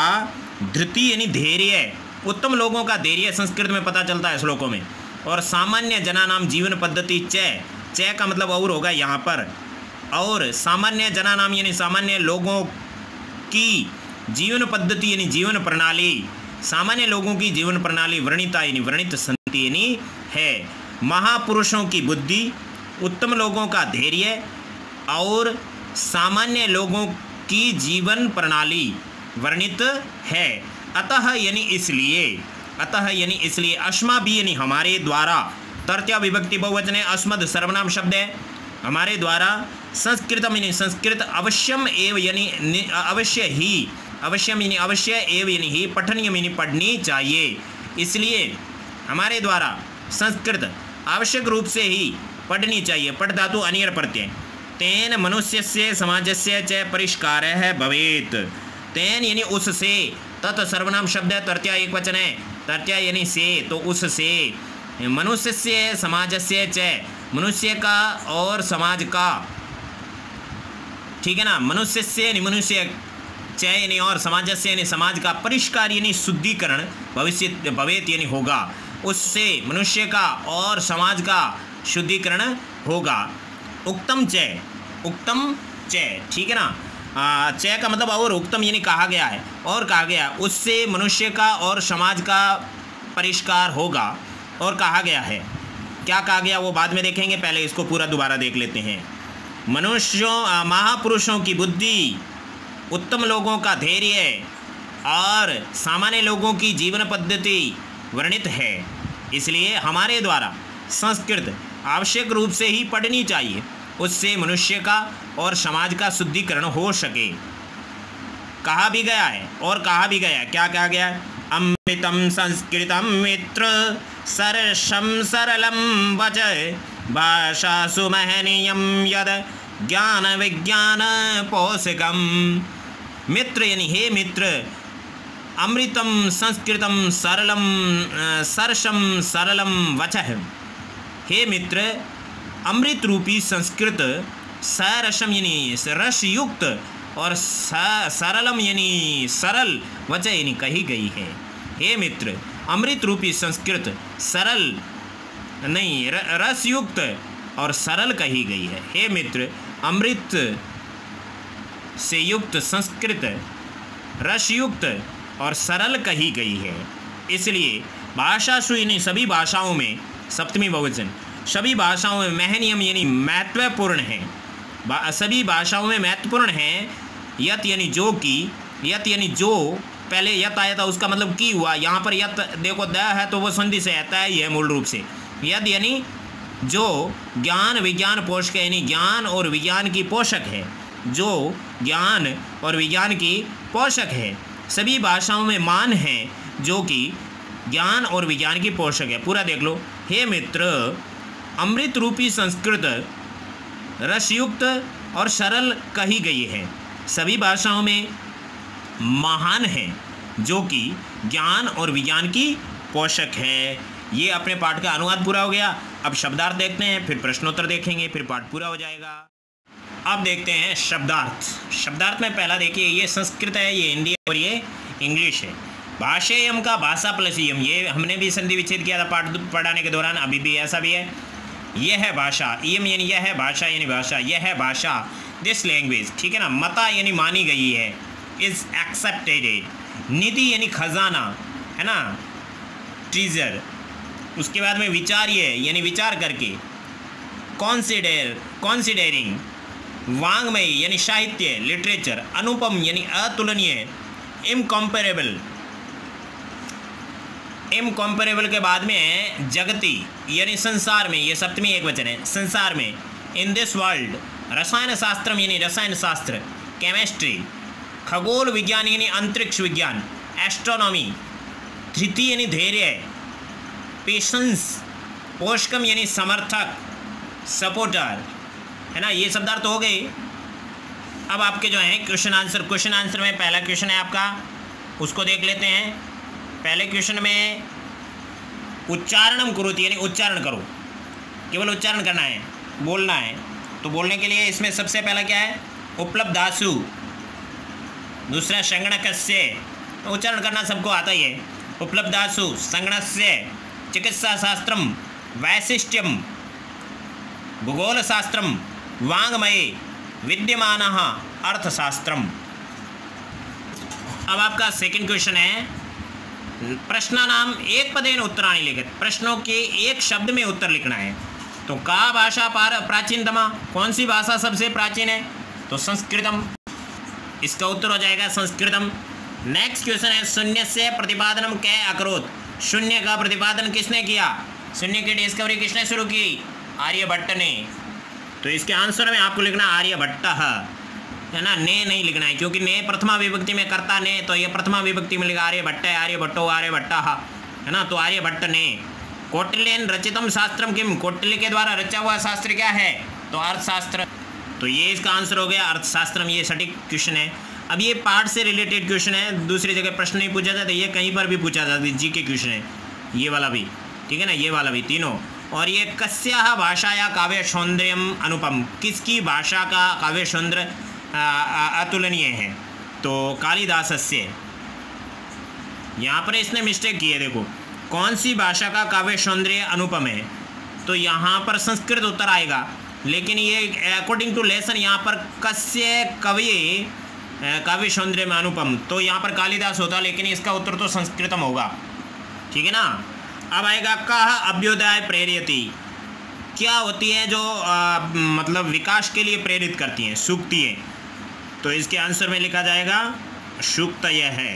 धृति यानी धैर्य, उत्तम लोगों का धैर्य संस्कृत में पता चलता है श्लोकों में। और सामान्य जनानाम जीवन पद्धति, च का मतलब और होगा यहाँ पर। और सामान्य जनानाम यानी सामान्य लोगों की जीवन पद्धति यानी जीवन प्रणाली, सामान्य लोगों की जीवन प्रणाली वर्णिता यानी वर्णित संति यानी है। महापुरुषों की बुद्धि, उत्तम लोगों का धैर्य और सामान्य लोगों की जीवन प्रणाली वर्णित है। अतः यानी इसलिए, अतः यानी इसलिए, अस्मा भी यानी हमारे द्वारा, तृतीया विभक्ति बहुवचन है, अस्मद सर्वनाम शब्द है, हमारे द्वारा, संस्कृतम यानी संस्कृत, अवश्यम एव यानी अवश्य ही, अवश्यम यानी अवश्य, एव यानी ही, पठनीयम यानी पढ़नी चाहिए, इसलिए हमारे द्वारा संस्कृत आवश्यक रूप से ही पढ़नी चाहिए। पठ धातु अनियर प्रत्यय। तेन मनुष्यस्य समाजस्य च परिष्कारः भवेत्। तेन यानी उससे, तत् सर्वनाम शब्द है, तृतीया एक वचन है, तृतीया यानी से, तो उससे, मनुष्यस्य समाजस्य च, मनुष्य का और समाज का, ठीक है ना। मनुष्यस्य यानी मनुष्य, च यानी और, समाजस्य यानी समाज का, परिष्कार यानी शुद्धिकरण, भविष्य भवेत यानी होगा, उससे मनुष्य का और समाज का शुद्धिकरण होगा। उक्तम च, उक्तम च, ठीक है ना। च का मतलब और, उक्तम यानी कहा गया है, और कहा गया, उससे मनुष्य का और समाज का परिष्कार होगा, और कहा गया है। क्या कहा गया वो बाद में देखेंगे, पहले इसको पूरा दोबारा देख लेते हैं। मनुष्यों, महापुरुषों की बुद्धि, उत्तम लोगों का धैर्य और सामान्य लोगों की जीवन पद्धति वर्णित है, इसलिए हमारे द्वारा संस्कृत आवश्यक रूप से ही पढ़नी चाहिए, उससे मनुष्य का और समाज का शुद्धिकरण हो सके। कहा भी गया है, और कहा भी गया, क्या कहा गया है? अमृतम संस्कृतम मित्र सरसम सरलम वच भाषा सुमहनीयम यद ज्ञान विज्ञान पोषकम। मित्र यानी हे मित्र, अमृतम संस्कृतम सरलम सरसम सरलम वचः, हे मित्र अमृत रूपी संस्कृत, सरसम यानी रसयुक्त और सरलम यानी सरल वचः यानी कही गई है। हे मित्र अमृत रूपी संस्कृत सरल नहीं रसयुक्त और सरल कही गई है। हे मित्र अमृत से युक्त संस्कृत रसयुक्त और सरल कही गई है, इसलिए भाषासु यानी सभी भाषाओं में, सप्तमी बहुवचन, सभी भाषाओं में, महनियम यानी महत्वपूर्ण है, सभी भाषाओं में महत्वपूर्ण है। यत यानी जो की, यत यानी जो, पहले यत आया था उसका मतलब की हुआ, यहाँ पर यत देखो द है तो वो संधि से आता है, यह मूल रूप से। यद यानी जो ज्ञान विज्ञान पोषक यानी ज्ञान और विज्ञान की पोषक है, जो ज्ञान और विज्ञान की पोषक है। सभी भाषाओं में मान है जो कि ज्ञान और विज्ञान की पोषक है। पूरा देख लो। हे मित्र अमृत रूपी संस्कृत रसयुक्त और सरल कही गई है, सभी भाषाओं में महान है जो कि ज्ञान और विज्ञान की पोषक है। ये अपने पाठ का अनुवाद पूरा हो गया। अब शब्दार्थ देखते हैं, फिर प्रश्नोत्तर देखेंगे, फिर पाठ पूरा हो जाएगा। अब देखते हैं शब्दार्थ। शब्दार्थ में पहला देखिए, ये संस्कृत है, ये हिंदी है और ये इंग्लिश है। भाषेयम का भाषा प्लस यम, ये हमने भी संधि विच्छेद किया था पाठ पढ़ाने के दौरान, अभी भी ऐसा भी है। यह है भाषा, यम यानी यह है, भाषा यानी भाषा, यह है भाषा, दिस लैंग्वेज, ठीक है ना। मता यानी मानी गई है, इज एक्सेप्टेड। निधि यानी खजाना, है ना, ट्रीजर। उसके बाद में विचार्य यानी विचार करके, कॉन्सिडर कॉन्सिडरिंग। वांग्मय यानी साहित्य लिटरेचर। अनुपम यानी अतुलनीय। इनकॉम्पेरेबल, इनकॉम्पेरेबल के बाद में है जगती यानी संसार में, ये सप्तमी एक वचन है, संसार में। In this world. रसायन शास्त्रम यानी रसायन शास्त्र, केमिस्ट्री। खगोल विज्ञान यानी अंतरिक्ष विज्ञान, एस्ट्रोनॉमी, धृति यानी धैर्य, पेशेंस, पोषकम यानी समर्थक, सपोर्टर, है ना, ये शब्दार्थ हो गए। अब आपके जो है क्वेश्चन आंसर में पहला क्वेश्चन है आपका, उसको देख लेते हैं। पहले क्वेश्चन में उच्चारणम कुरुति यानी उच्चारण करो, केवल उच्चारण करना है, बोलना है। तो बोलने के लिए इसमें सबसे पहला क्या है, उपलब्धासु, दूसरा संगणकस्य, उच्चारण करना सबको आता ही है। उपलब्धासु संगणकस्य, चिकित्सा शास्त्रम, वैशिष्ट्यम, भूगोल शास्त्रम, वाङ्मये विद्यमानः अर्थशास्त्रम। अब आपका सेकंड क्वेश्चन है, प्रश्नानाम एक पदेन उत्तराणि लिखित, प्रश्नों के एक शब्द में उत्तर लिखना है। तो का भाषा प्राचीनतमा, कौन सी भाषा सबसे प्राचीन है, तो संस्कृतम, इसका उत्तर हो जाएगा संस्कृतम। नेक्स्ट क्वेश्चन है, शून्य से प्रतिपादनम कै अकरोत, शून्य का प्रतिपादन किसने किया, शून्य की डिस्कवरी किसने शुरू की, आर्यभट्ट ने। तो इसके आंसर में आपको लिखना आर्यभट्ट है ना, ने नहीं लिखना है, क्योंकि ने प्रथमा विभक्ति में करता ने, तो ये प्रथमा विभक्ति में लिखा आर्यभट्ट, आर्यभट्टो, आर्यभट्ट है ना, तो आर्यभट्ट ने। कौटिल्यन रचितम शास्त्रम किम, कौटिल्य के द्वारा रचा हुआ शास्त्र क्या है, तो अर्थशास्त्र। तो ये इसका आंसर हो गया अर्थशास्त्रम, ये सटीक क्वेश्चन है। अब ये पाठ से रिलेटेड क्वेश्चन है, दूसरी जगह प्रश्न नहीं पूछा जाता, ये कहीं पर भी पूछा जाता है, जी के क्वेश्चन है ये वाला भी, ठीक है ना, ये वाला भी, तीनों। और ये कस्याः भाषाया काव्य सौंदर्यम अनुपम, किसकी भाषा का काव्य सौंदर्य अतुलनीय है, तो कालिदासस्य। यहाँ पर इसने मिस्टेक की है, देखो कौन सी भाषा का काव्य सौंदर्य अनुपम है, तो यहाँ पर संस्कृत उत्तर आएगा, लेकिन ये अकॉर्डिंग टू लेसन यहाँ पर कस्य कवि काव्य सौंदर्य में अनुपम, तो यहाँ पर कालिदास होता, लेकिन इसका उत्तर तो संस्कृतम होगा, ठीक है ना। अब आएगा कह अभ्युदय प्रेरयति, क्या होती है जो मतलब विकास के लिए प्रेरित करती हैं, सूक्ति है, तो इसके आंसर में लिखा जाएगा सूक्त, यह है,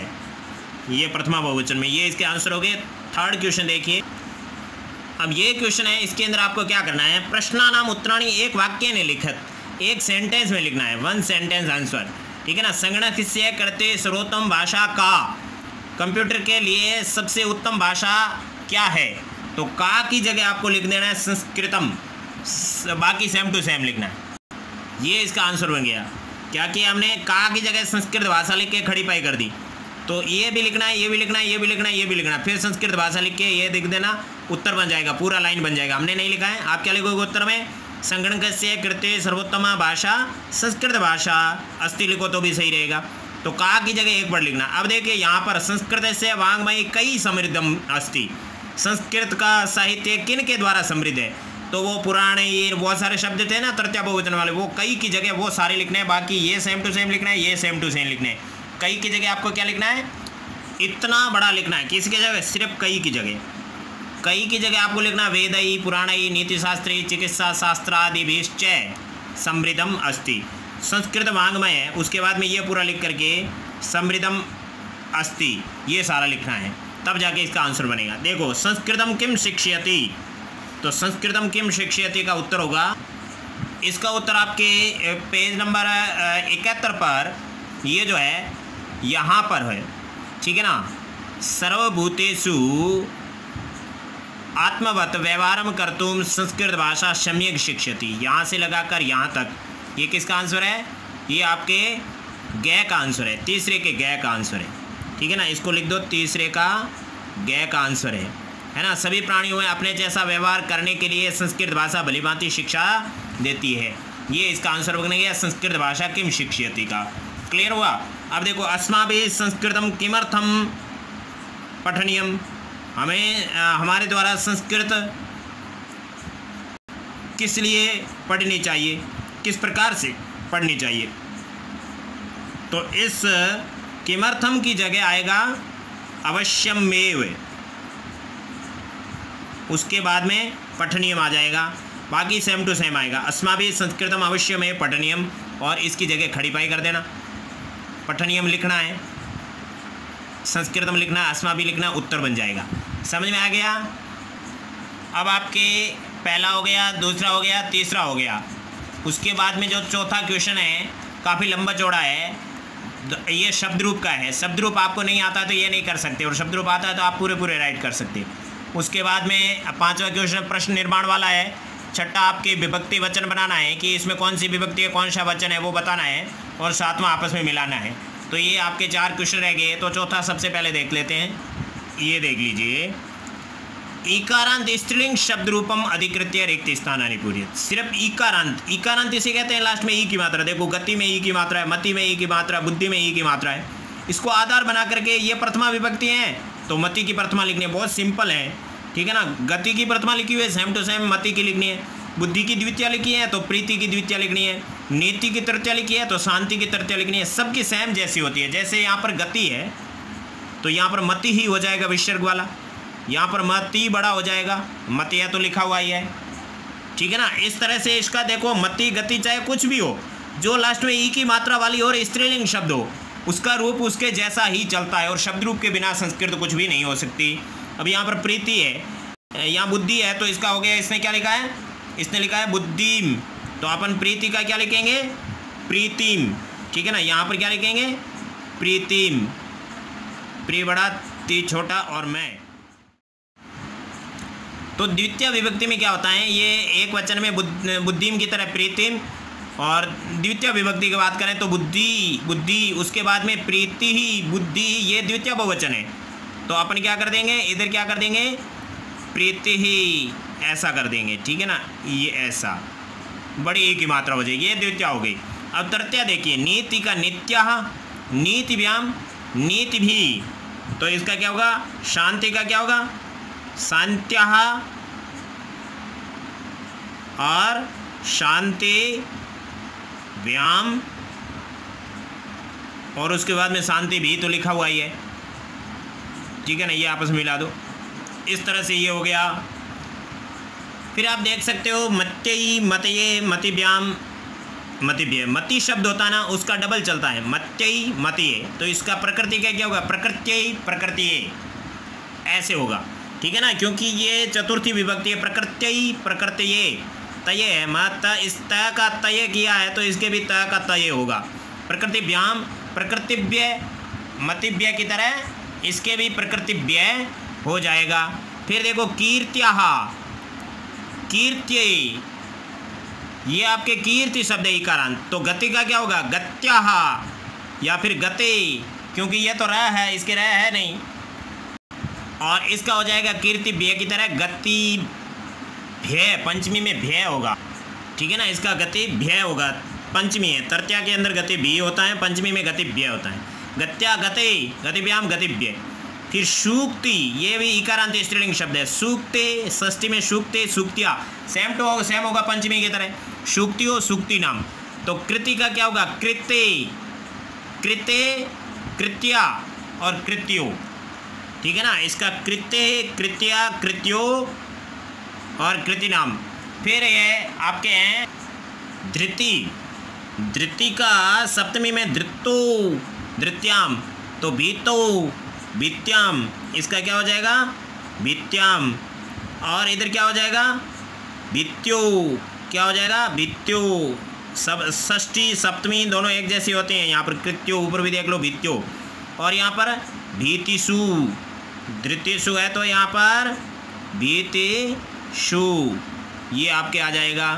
ये प्रथमा बहुवचन में, ये इसके आंसर हो गए। थर्ड क्वेश्चन देखिए, अब ये क्वेश्चन है, इसके अंदर आपको क्या करना है, प्रश्नानाम उत्तराणि एक वाक्य ने लिखित, एक सेंटेंस में लिखना है, वन सेंटेंस आंसर, ठीक है ना। संगणक से करते सर्वोत्तम भाषा का, कंप्यूटर के लिए सबसे उत्तम भाषा क्या है, तो का की जगह आपको लिख देना है संस्कृतम, बाकी सेम टू सेम लिखना है। ये इसका आंसर बन गया। क्या किया हमने, का की जगह संस्कृत भाषा लिख के खड़ी पाई कर दी, तो ये भी लिखना है, ये भी लिखना है, ये भी लिखना है, ये भी लिखना है, फिर संस्कृत भाषा लिख के ये लिख देना, उत्तर बन जाएगा, पूरा लाइन बन जाएगा। हमने नहीं लिखा है, आप क्या लिखोगे उत्तर में, संगणक से कृते सर्वोत्तमा भाषा संस्कृत भाषा अस्ति लिखो तो भी सही रहेगा। तो का की जगह एक बार लिखना। अब देखिए यहाँ पर संस्कृत से वाङ्मयी कई समृद्धम अस्ति, संस्कृत का साहित्य किन के द्वारा समृद्ध है, तो वो पुराने ये बहुत सारे शब्द थे ना तृतीया बहुवचन वाले, वो कई की जगह वो सारे लिखने हैं, बाकी ये सेम टू सेम लिखना है, ये सेम टू सेम लिखने हैं। कई की जगह आपको क्या लिखना है, इतना बड़ा लिखना है, किसकी जगह, सिर्फ कई की जगह, कई की जगह आपको लिखना वेदई, पुराणई, नीतिशास्त्री, चिकित्सा शास्त्रादिभिश्च समृद्धम अस्ति, संस्कृत वाङ्मय है, उसके बाद में ये पूरा लिख करके समृद्धम अस्ति, ये सारा लिखना है, तब जाके इसका आंसर बनेगा। देखो संस्कृतम किम शिक्षयति, तो संस्कृतम किम शिक्षयति का उत्तर होगा, इसका उत्तर आपके पेज नंबर 71 पर ये जो है यहाँ पर है, ठीक है ना। सर्वभूतेषु आत्मवत व्यवहारम कर्तुम संस्कृत भाषा सम्यक शिक्षयति, यहाँ से लगाकर यहाँ तक, ये किसका आंसर है, ये आपके गै का आंसर है, तीसरे के गै का आंसर है, ठीक है ना। इसको लिख दो, तीसरे का गै का आंसर है ना। सभी प्राणियों में अपने जैसा व्यवहार करने के लिए संस्कृत भाषा भलीभांति शिक्षा देती है, ये इसका आंसर बन गया संस्कृत भाषा किम शिक्षयति का। क्लियर हुआ। अब देखो अस्माभिः संस्कृतम किमर्थम पठनीयम, हमें हमारे द्वारा संस्कृत किस लिए पढ़नी चाहिए, किस प्रकार से पढ़नी चाहिए, तो इस किमर्थम की जगह आएगा अवश्यमेव, उसके बाद में पठनीयम आ जाएगा, बाकी सेम टू सेम आएगा। अस्माभिः संस्कृतम अवश्यमेव पठनीयम, और इसकी जगह खड़ी पाई कर देना, पठनीयम लिखना है, संस्कृतम लिखना है, अस्माभिः लिखना, उत्तर बन जाएगा। समझ में आ गया। अब आपके पहला हो गया, दूसरा हो गया, तीसरा हो गया, उसके बाद में जो चौथा क्वेश्चन है काफ़ी लंबा चौड़ा है, ये शब्द रूप का है। शब्द रूप आपको नहीं आता तो ये नहीं कर सकते, और शब्द रूप आता है तो आप पूरे पूरे राइट कर सकते। उसके बाद में 5वां क्वेश्चन प्रश्न निर्माण वाला है। छठा आपके विभक्ति वचन बनाना है कि इसमें कौन सी विभक्ति है, कौन सा वचन है वो बताना है, और 7वां आपस में मिलाना है। तो ये आपके 4 क्वेश्चन रह गए। तो चौथा सबसे पहले देख लेते हैं, ये देख लीजिए। इकारांत स्त्रीलिंग शब्द रूपम अधिकृत्य रिक्त स्थानानि पूर्यत। सिर्फ इकारांत, इकारांत इसे कहते हैं लास्ट में ई की मात्रा। देखो गति में ई की मात्रा है, मति में ई की मात्रा है, बुद्धि में ई की मात्रा है। इसको आधार बना करके ये प्रथमा विभक्ति है तो मति की प्रथमा लिखनी है। बहुत सिंपल है, ठीक है ना। गति की प्रथमा लिखी हुई है, सेम टू सेम मति की लिखनी है। बुद्धि की द्वितीय लिखी है तो प्रीति की द्वितीय लिखनी है। नीति की तृतीय लिखी है तो शांति की तृतीय लिखनी है। सबकी सेम जैसी होती है। जैसे यहाँ पर गति है तो यहाँ पर मति ही हो जाएगा विसर्ग वाला, यहाँ पर मति बड़ा हो जाएगा, मति है तो लिखा हुआ ही है, ठीक है ना। इस तरह से इसका देखो मति गति चाहे कुछ भी हो, जो लास्ट में ई की मात्रा वाली और स्त्रीलिंग शब्द हो उसका रूप उसके जैसा ही चलता है, और शब्द रूप के बिना संस्कृत कुछ भी नहीं हो सकती। अब यहाँ पर प्रीति है, यहाँ बुद्धि है तो इसका हो गया, इसने क्या लिखा है, इसने लिखा है बुद्धिम, तो अपन प्रीति का क्या लिखेंगे, प्रीतिम, ठीक है ना। यहाँ पर क्या लिखेंगे, प्रीतिम, प्री बड़ा ती छोटा और मैं। तो द्वितीय विभक्ति में क्या होता है, ये एक वचन में बुद्धिम की तरह प्रीतिम, और द्वितीय विभक्ति की बात करें तो बुद्धि, बुद्धि, उसके बाद में प्रीति ही बुद्धि, ये द्वितीय बहुवचन है। तो अपन क्या कर देंगे, इधर क्या कर देंगे, प्रीति ही, ऐसा कर देंगे, ठीक है ना। ये ऐसा बड़ी एक की मात्रा हो जाएगी, ये द्वितीय हो गई। अब तृतीय देखिए, नीति का नित्यः, नीतिभ्याम, नीति भी, तो इसका क्या होगा, शांति का क्या होगा, शांत्यः, और शांति व्याम, और उसके बाद में शांति भी तो लिखा हुआ ही है, ठीक है ना। ये आपस में मिला दो, इस तरह से ये हो गया। फिर आप देख सकते हो मत्यई, मतये, मतिभ्याम, मतिभ्य, मति शब्द होता है ना उसका डबल चलता है, मत्यई मतिये, तो इसका प्रकृति का क्या होगा, प्रकृत्यई प्रकृतिये, ऐसे होगा, ठीक है ना। क्योंकि ये चतुर्थी विभक्ति है, प्रकृत्यई प्रकृतिये, तय है, मत इस तय का तय किया है तो इसके भी तय का तय होगा। प्रकृतिभ्याम, प्रकृतिव्य, मतिव्य की तरह इसके भी प्रकृतिव्य हो जाएगा। फिर देखो कीर्त्यः, कीर्त्यै, ये आपके कीर्ति शब्द है इकारांत, तो गति का क्या होगा, गत्यः, या फिर गते, क्योंकि ये तो रह है, इसके रह है नहीं, और इसका हो जाएगा कीर्ति भय की तरह गति भय, पंचमी में भय होगा, ठीक है ना। इसका गति भय होगा, पंचमी है, तृतीया के अंदर गति भी होता है, पंचमी में गति भय होता है, गत्या गते, गतिभ्याम गतिभ्य। फिर सूक्ति, ये भी इकारांत स्त्रीलिंग शब्द है, सूक्ते, षष्ठी में सूक्ते, सूक्तिया, सेम टू सेम होगा पंचमी की तरह, सूक्तियो सूक्ति नाम। तो कृति का क्या होगा, कृत्ते, कृत्ते, कृत्या और कृत्यो, ठीक है ना। इसका कृत्ते, कृत्या, कृत्यो और कृति नाम। फिर ये आपके हैं धृति, धृति का सप्तमी में धृतो, धृत्याम, तो भीतो, भित्याम, इसका क्या हो जाएगा, भित्याम, और इधर क्या हो जाएगा, भित्यो, क्या हो जाएगा, भित्यो। सब षष्ठी सप्तमी दोनों एक जैसी होते हैं, यहाँ पर कृत्यो, ऊपर भी देख लो भित्यो, और यहाँ पर भीतिषु, धृतिषु है तो यहाँ पर भीतिषु, ये आपके आ जाएगा।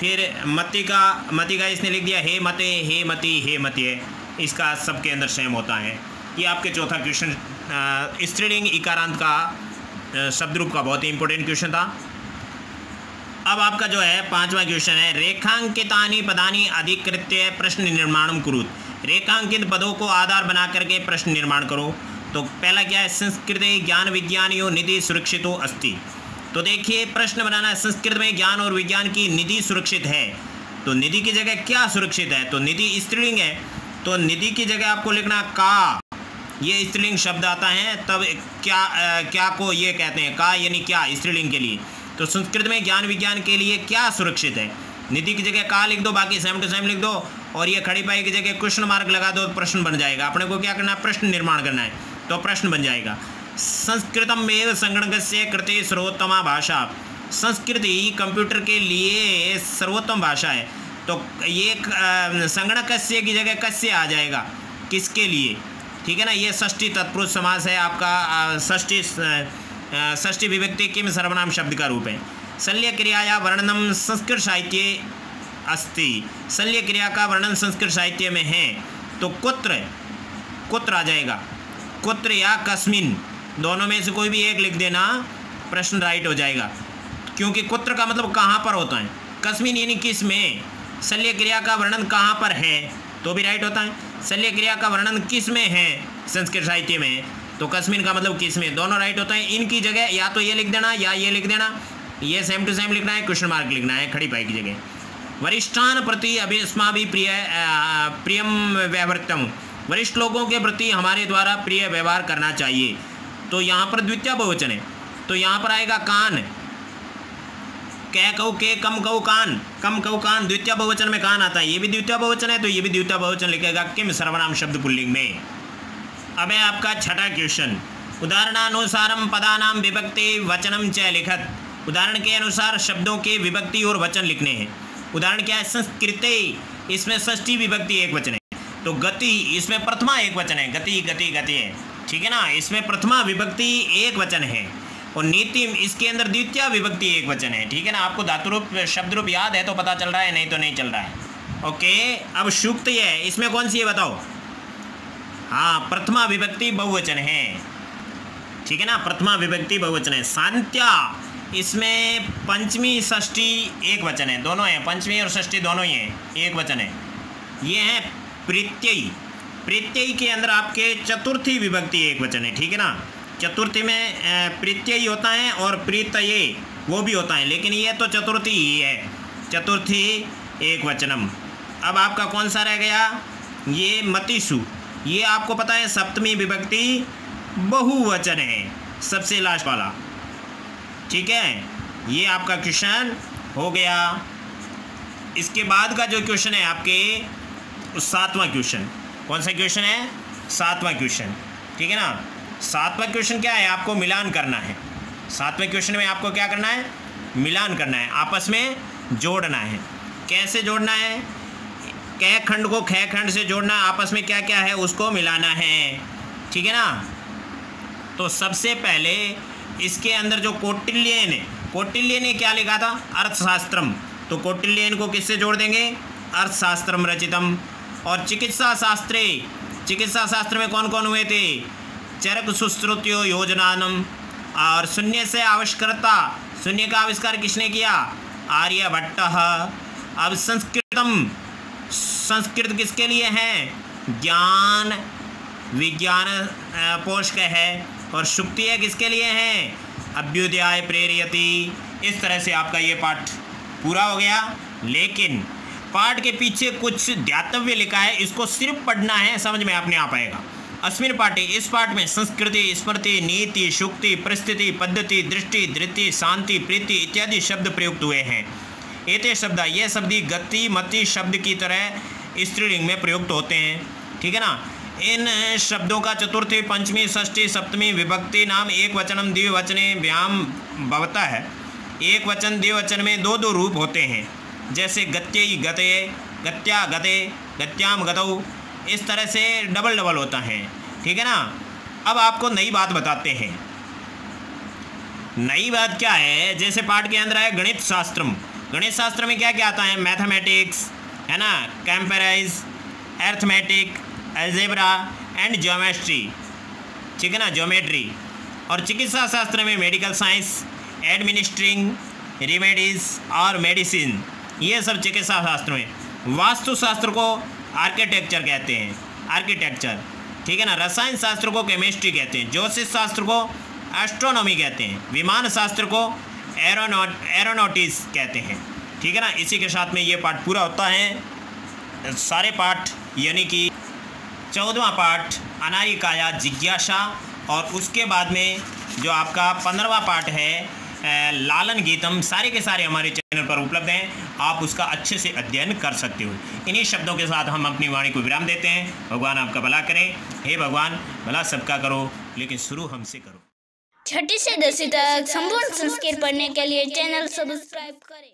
फिर मति का इसने लिख दिया हे मते, हे मति, हे मतिये, इसका सबके अंदर सेम होता है। ये आपके चौथा क्वेश्चन स्त्रीलिंग इकारांत का शब्द रूप का बहुत ही इंपॉर्टेंट क्वेश्चन था। अब आपका जो है 5वां क्वेश्चन है, रेखांकितानि पदानि अधिकृत्य प्रश्न निर्माणम कुरुत। रेखांकित पदों को आधार बना करके प्रश्न निर्माण करो। तो पहला क्या है, संस्कृते ज्ञान विज्ञानियो निधि सुरक्षितो अस्ति। तो देखिए प्रश्न बनाना है, संस्कृत में ज्ञान और विज्ञान की निधि सुरक्षित है, तो निधि की जगह क्या सुरक्षित है, तो निधि स्त्रीलिंग है, तो निधि की जगह आपको लिखना का, ये स्त्रीलिंग शब्द आता है, तब क्या को ये कहते हैं का, यानी क्या स्त्रीलिंग के लिए। तो संस्कृत में ज्ञान विज्ञान के लिए क्या सुरक्षित है, निधि की जगह का लिख दो, बाकी सेम टू सेम लिख दो, और ये खड़ी पाई की जगह क्वेश्चन मार्क लगा दो, प्रश्न बन जाएगा। अपने को क्या करना है, प्रश्न निर्माण करना है, तो प्रश्न बन जाएगा। संस्कृतम एव संगणकस्य कृते सर्वोत्तमा भाषा, संस्कृत ही कंप्यूटर के लिए सर्वोत्तम भाषा है, तो ये संगणकस्य की जगह कस्य आ जाएगा, किसके लिए, ठीक है ना। ये षष्ठी तत्पुरुष समास है आपका, षष्ठी विभक्ति किम सर्वनाम शब्द का रूप है। शल्य क्रियाया वर्णनम संस्कृत साहित्य अस्ति, शल्य क्रिया का वर्णन संस्कृत साहित्य में है तो कुत्र, कुत्र आ जाएगा, कुत्र या कस्मिन, दोनों में से कोई भी एक लिख देना, प्रश्न राइट हो जाएगा, क्योंकि कुत्र का मतलब कहाँ पर होता है, कस्मिन यानी किस में, शल्य क्रिया का वर्णन कहाँ पर है तो भी राइट होता है, शल्य क्रिया का वर्णन किस में है संस्कृत साहित्य में, तो कस्मिन का मतलब किस में, दोनों राइट होता है। इनकी जगह या तो ये लिख देना या ये लिख देना, ये सेम टू सेम लिखना है, क्वेश्चन मार्क लिखना है खड़ी पाई की जगह। वरिष्ठान प्रति अभिस्माभि प्रियम व्यवहारतम, वरिष्ठ लोगों के प्रति हमारे द्वारा प्रिय व्यवहार करना चाहिए, तो यहाँ पर द्वितीय बहुवचन है, तो यहाँ पर आएगा कान, कै कहू के, कम कहू कान, कम कहू कान, द्वितीय बहुवचन में कान आता है, ये भी द्वितीय बहुवचन है तो ये भी द्वितीय बहुवचन लिखेगा किम सर्वनाम शब्द पुल्लिंग में। अब है आपका छठा क्वेश्चन, उदाहरणानुसारम पदानाम विभक्ति वचनम च लिखत, उदाहरण के अनुसार शब्दों के विभक्ति और वचन लिखने हैं। उदाहरण क्या है, संस्कृते, इसमें षष्ठी विभक्ति एक वचन है, तो गति इसमें प्रथमा एक वचन है, गति गति गति है, ठीक है ना, इसमें प्रथमा विभक्ति एक वचन है, और नीतिम इसके अंदर द्वितीय विभक्ति एक वचन है, ठीक है ना। आपको धातु रूप शब्द रूप याद है तो पता चल रहा है, नहीं तो नहीं चल रहा है। ओके, अब सूक्त ये है, इसमें कौन सी है बताओ, हाँ प्रथमा विभक्ति बहुवचन है, ठीक है ना, प्रथमा विभक्ति बहुवचन है। शांत्या, इसमें पंचमी षष्ठी एक वचन है, दोनों हैं, पंचमी और षष्ठी दोनों ही हैं, एक वचन है। ये है प्रत्ययी, प्रत्ययी के अंदर आपके चतुर्थी विभक्ति एक वचन है, ठीक है ना, चतुर्थी में प्रत्ययी होता है और प्रत्यय वो भी होता है, लेकिन ये तो चतुर्थी ही है, चतुर्थी एक वचनम। अब आपका कौन सा रह गया, ये मतिषु, ये आपको पता है सप्तमी विभक्ति बहुवचन है, सबसे लास्ट वाला, ठीक है, ये आपका क्वेश्चन हो गया। इसके बाद का जो क्वेश्चन है आपके सातवां क्वेश्चन, कौन सा क्वेश्चन है, सातवां क्वेश्चन, ठीक है ना। सातवां क्वेश्चन क्या है, आपको मिलान करना है, सातवें क्वेश्चन में आपको क्या करना है, मिलान करना है, आपस में जोड़ना है। कैसे जोड़ना है, कै खंड को खे खंड से जोड़ना है, आपस में क्या क्या है उसको मिलाना है, ठीक है ना। तो सबसे पहले इसके अंदर जो कौटिल्यन है, कौटिल्य ने क्या लिखा था, अर्थशास्त्रम, तो कौटिल्यन को किससे जोड़ देंगे, अर्थशास्त्रम रचितम। और चिकित्सा शास्त्रे, चिकित्सा शास्त्र में कौन कौन हुए थे, चरक सुश्रुत्यो योजनानम, और शून्य से आविष्कर्ता, शून्य का आविष्कार किसने किया, आर्यभट्ट। अब संस्कृतम, संस्कृत किसके लिए है, ज्ञान विज्ञान पोषक है, और शुक्तिय किसके लिए है, अभ्युदय प्रेरयति। इस तरह से आपका ये पाठ पूरा हो गया, लेकिन पाठ के पीछे कुछ ध्यातव्य लिखा है, इसको सिर्फ पढ़ना है, समझ में अपने आप आएगा। अस्मिन् पाठे, इस पाठ में संस्कृति, स्मृति, नीति, शुक्ति, परिस्थिति, पद्धति, दृष्टि, धृति, शांति, प्रीति इत्यादि शब्द प्रयुक्त हुए हैं। एते शब्द, ये शब्द गति मति शब्द की तरह स्त्रीलिंग में प्रयुक्त होते हैं, ठीक है ना। इन शब्दों का चतुर्थी पंचमी षष्ठी सप्तमी विभक्ति नाम एक वचनम द्विवचने व्याम भवता है। एक वचन द्विवचन में दो दो रूप होते हैं, जैसे गत्यई गते, गत्या गते, गत्याम गतौ, इस तरह से डबल डबल होता है, ठीक है ना। अब आपको नई बात बताते हैं, नई बात क्या है, जैसे पाठ के अंदर है गणित शास्त्रम, गणित शास्त्र में क्या क्या आता है, मैथमेटिक्स है ना, comprises, arithmetic, algebra and geometry, ठीक है ना, ज्योमेट्री। और चिकित्सा शास्त्र में मेडिकल साइंस, एडमिनिस्ट्रिंग, रेमेडीज और मेडिसिन, ये सब चिकित्सा शास्त्र में। वास्तुशास्त्र को आर्किटेक्चर कहते हैं, आर्किटेक्चर, ठीक है ना। रसायन शास्त्र को केमिस्ट्री कहते हैं, ज्योतिष शास्त्र को एस्ट्रोनॉमी कहते हैं, विमान शास्त्र को एरोनॉटिक्स कहते हैं, ठीक है ना। इसी के साथ में ये पाठ पूरा होता है। सारे पाठ यानी कि 14वां पाठ अनारिकाया जिज्ञासा, और उसके बाद में जो आपका 15वां पाठ है लालन गीतम, सारे के सारे हमारे चैनल पर उपलब्ध हैं, आप उसका अच्छे से अध्ययन कर सकते हो। इन्हीं शब्दों के साथ हम अपनी वाणी को विराम देते हैं। भगवान आपका भला करें। हे भगवान, भला सबका करो, लेकिन शुरू हमसे करो। 6ठी से 10वीं तक संपूर्ण संस्कृत पढ़ने के लिए चैनल सब्सक्राइब करें।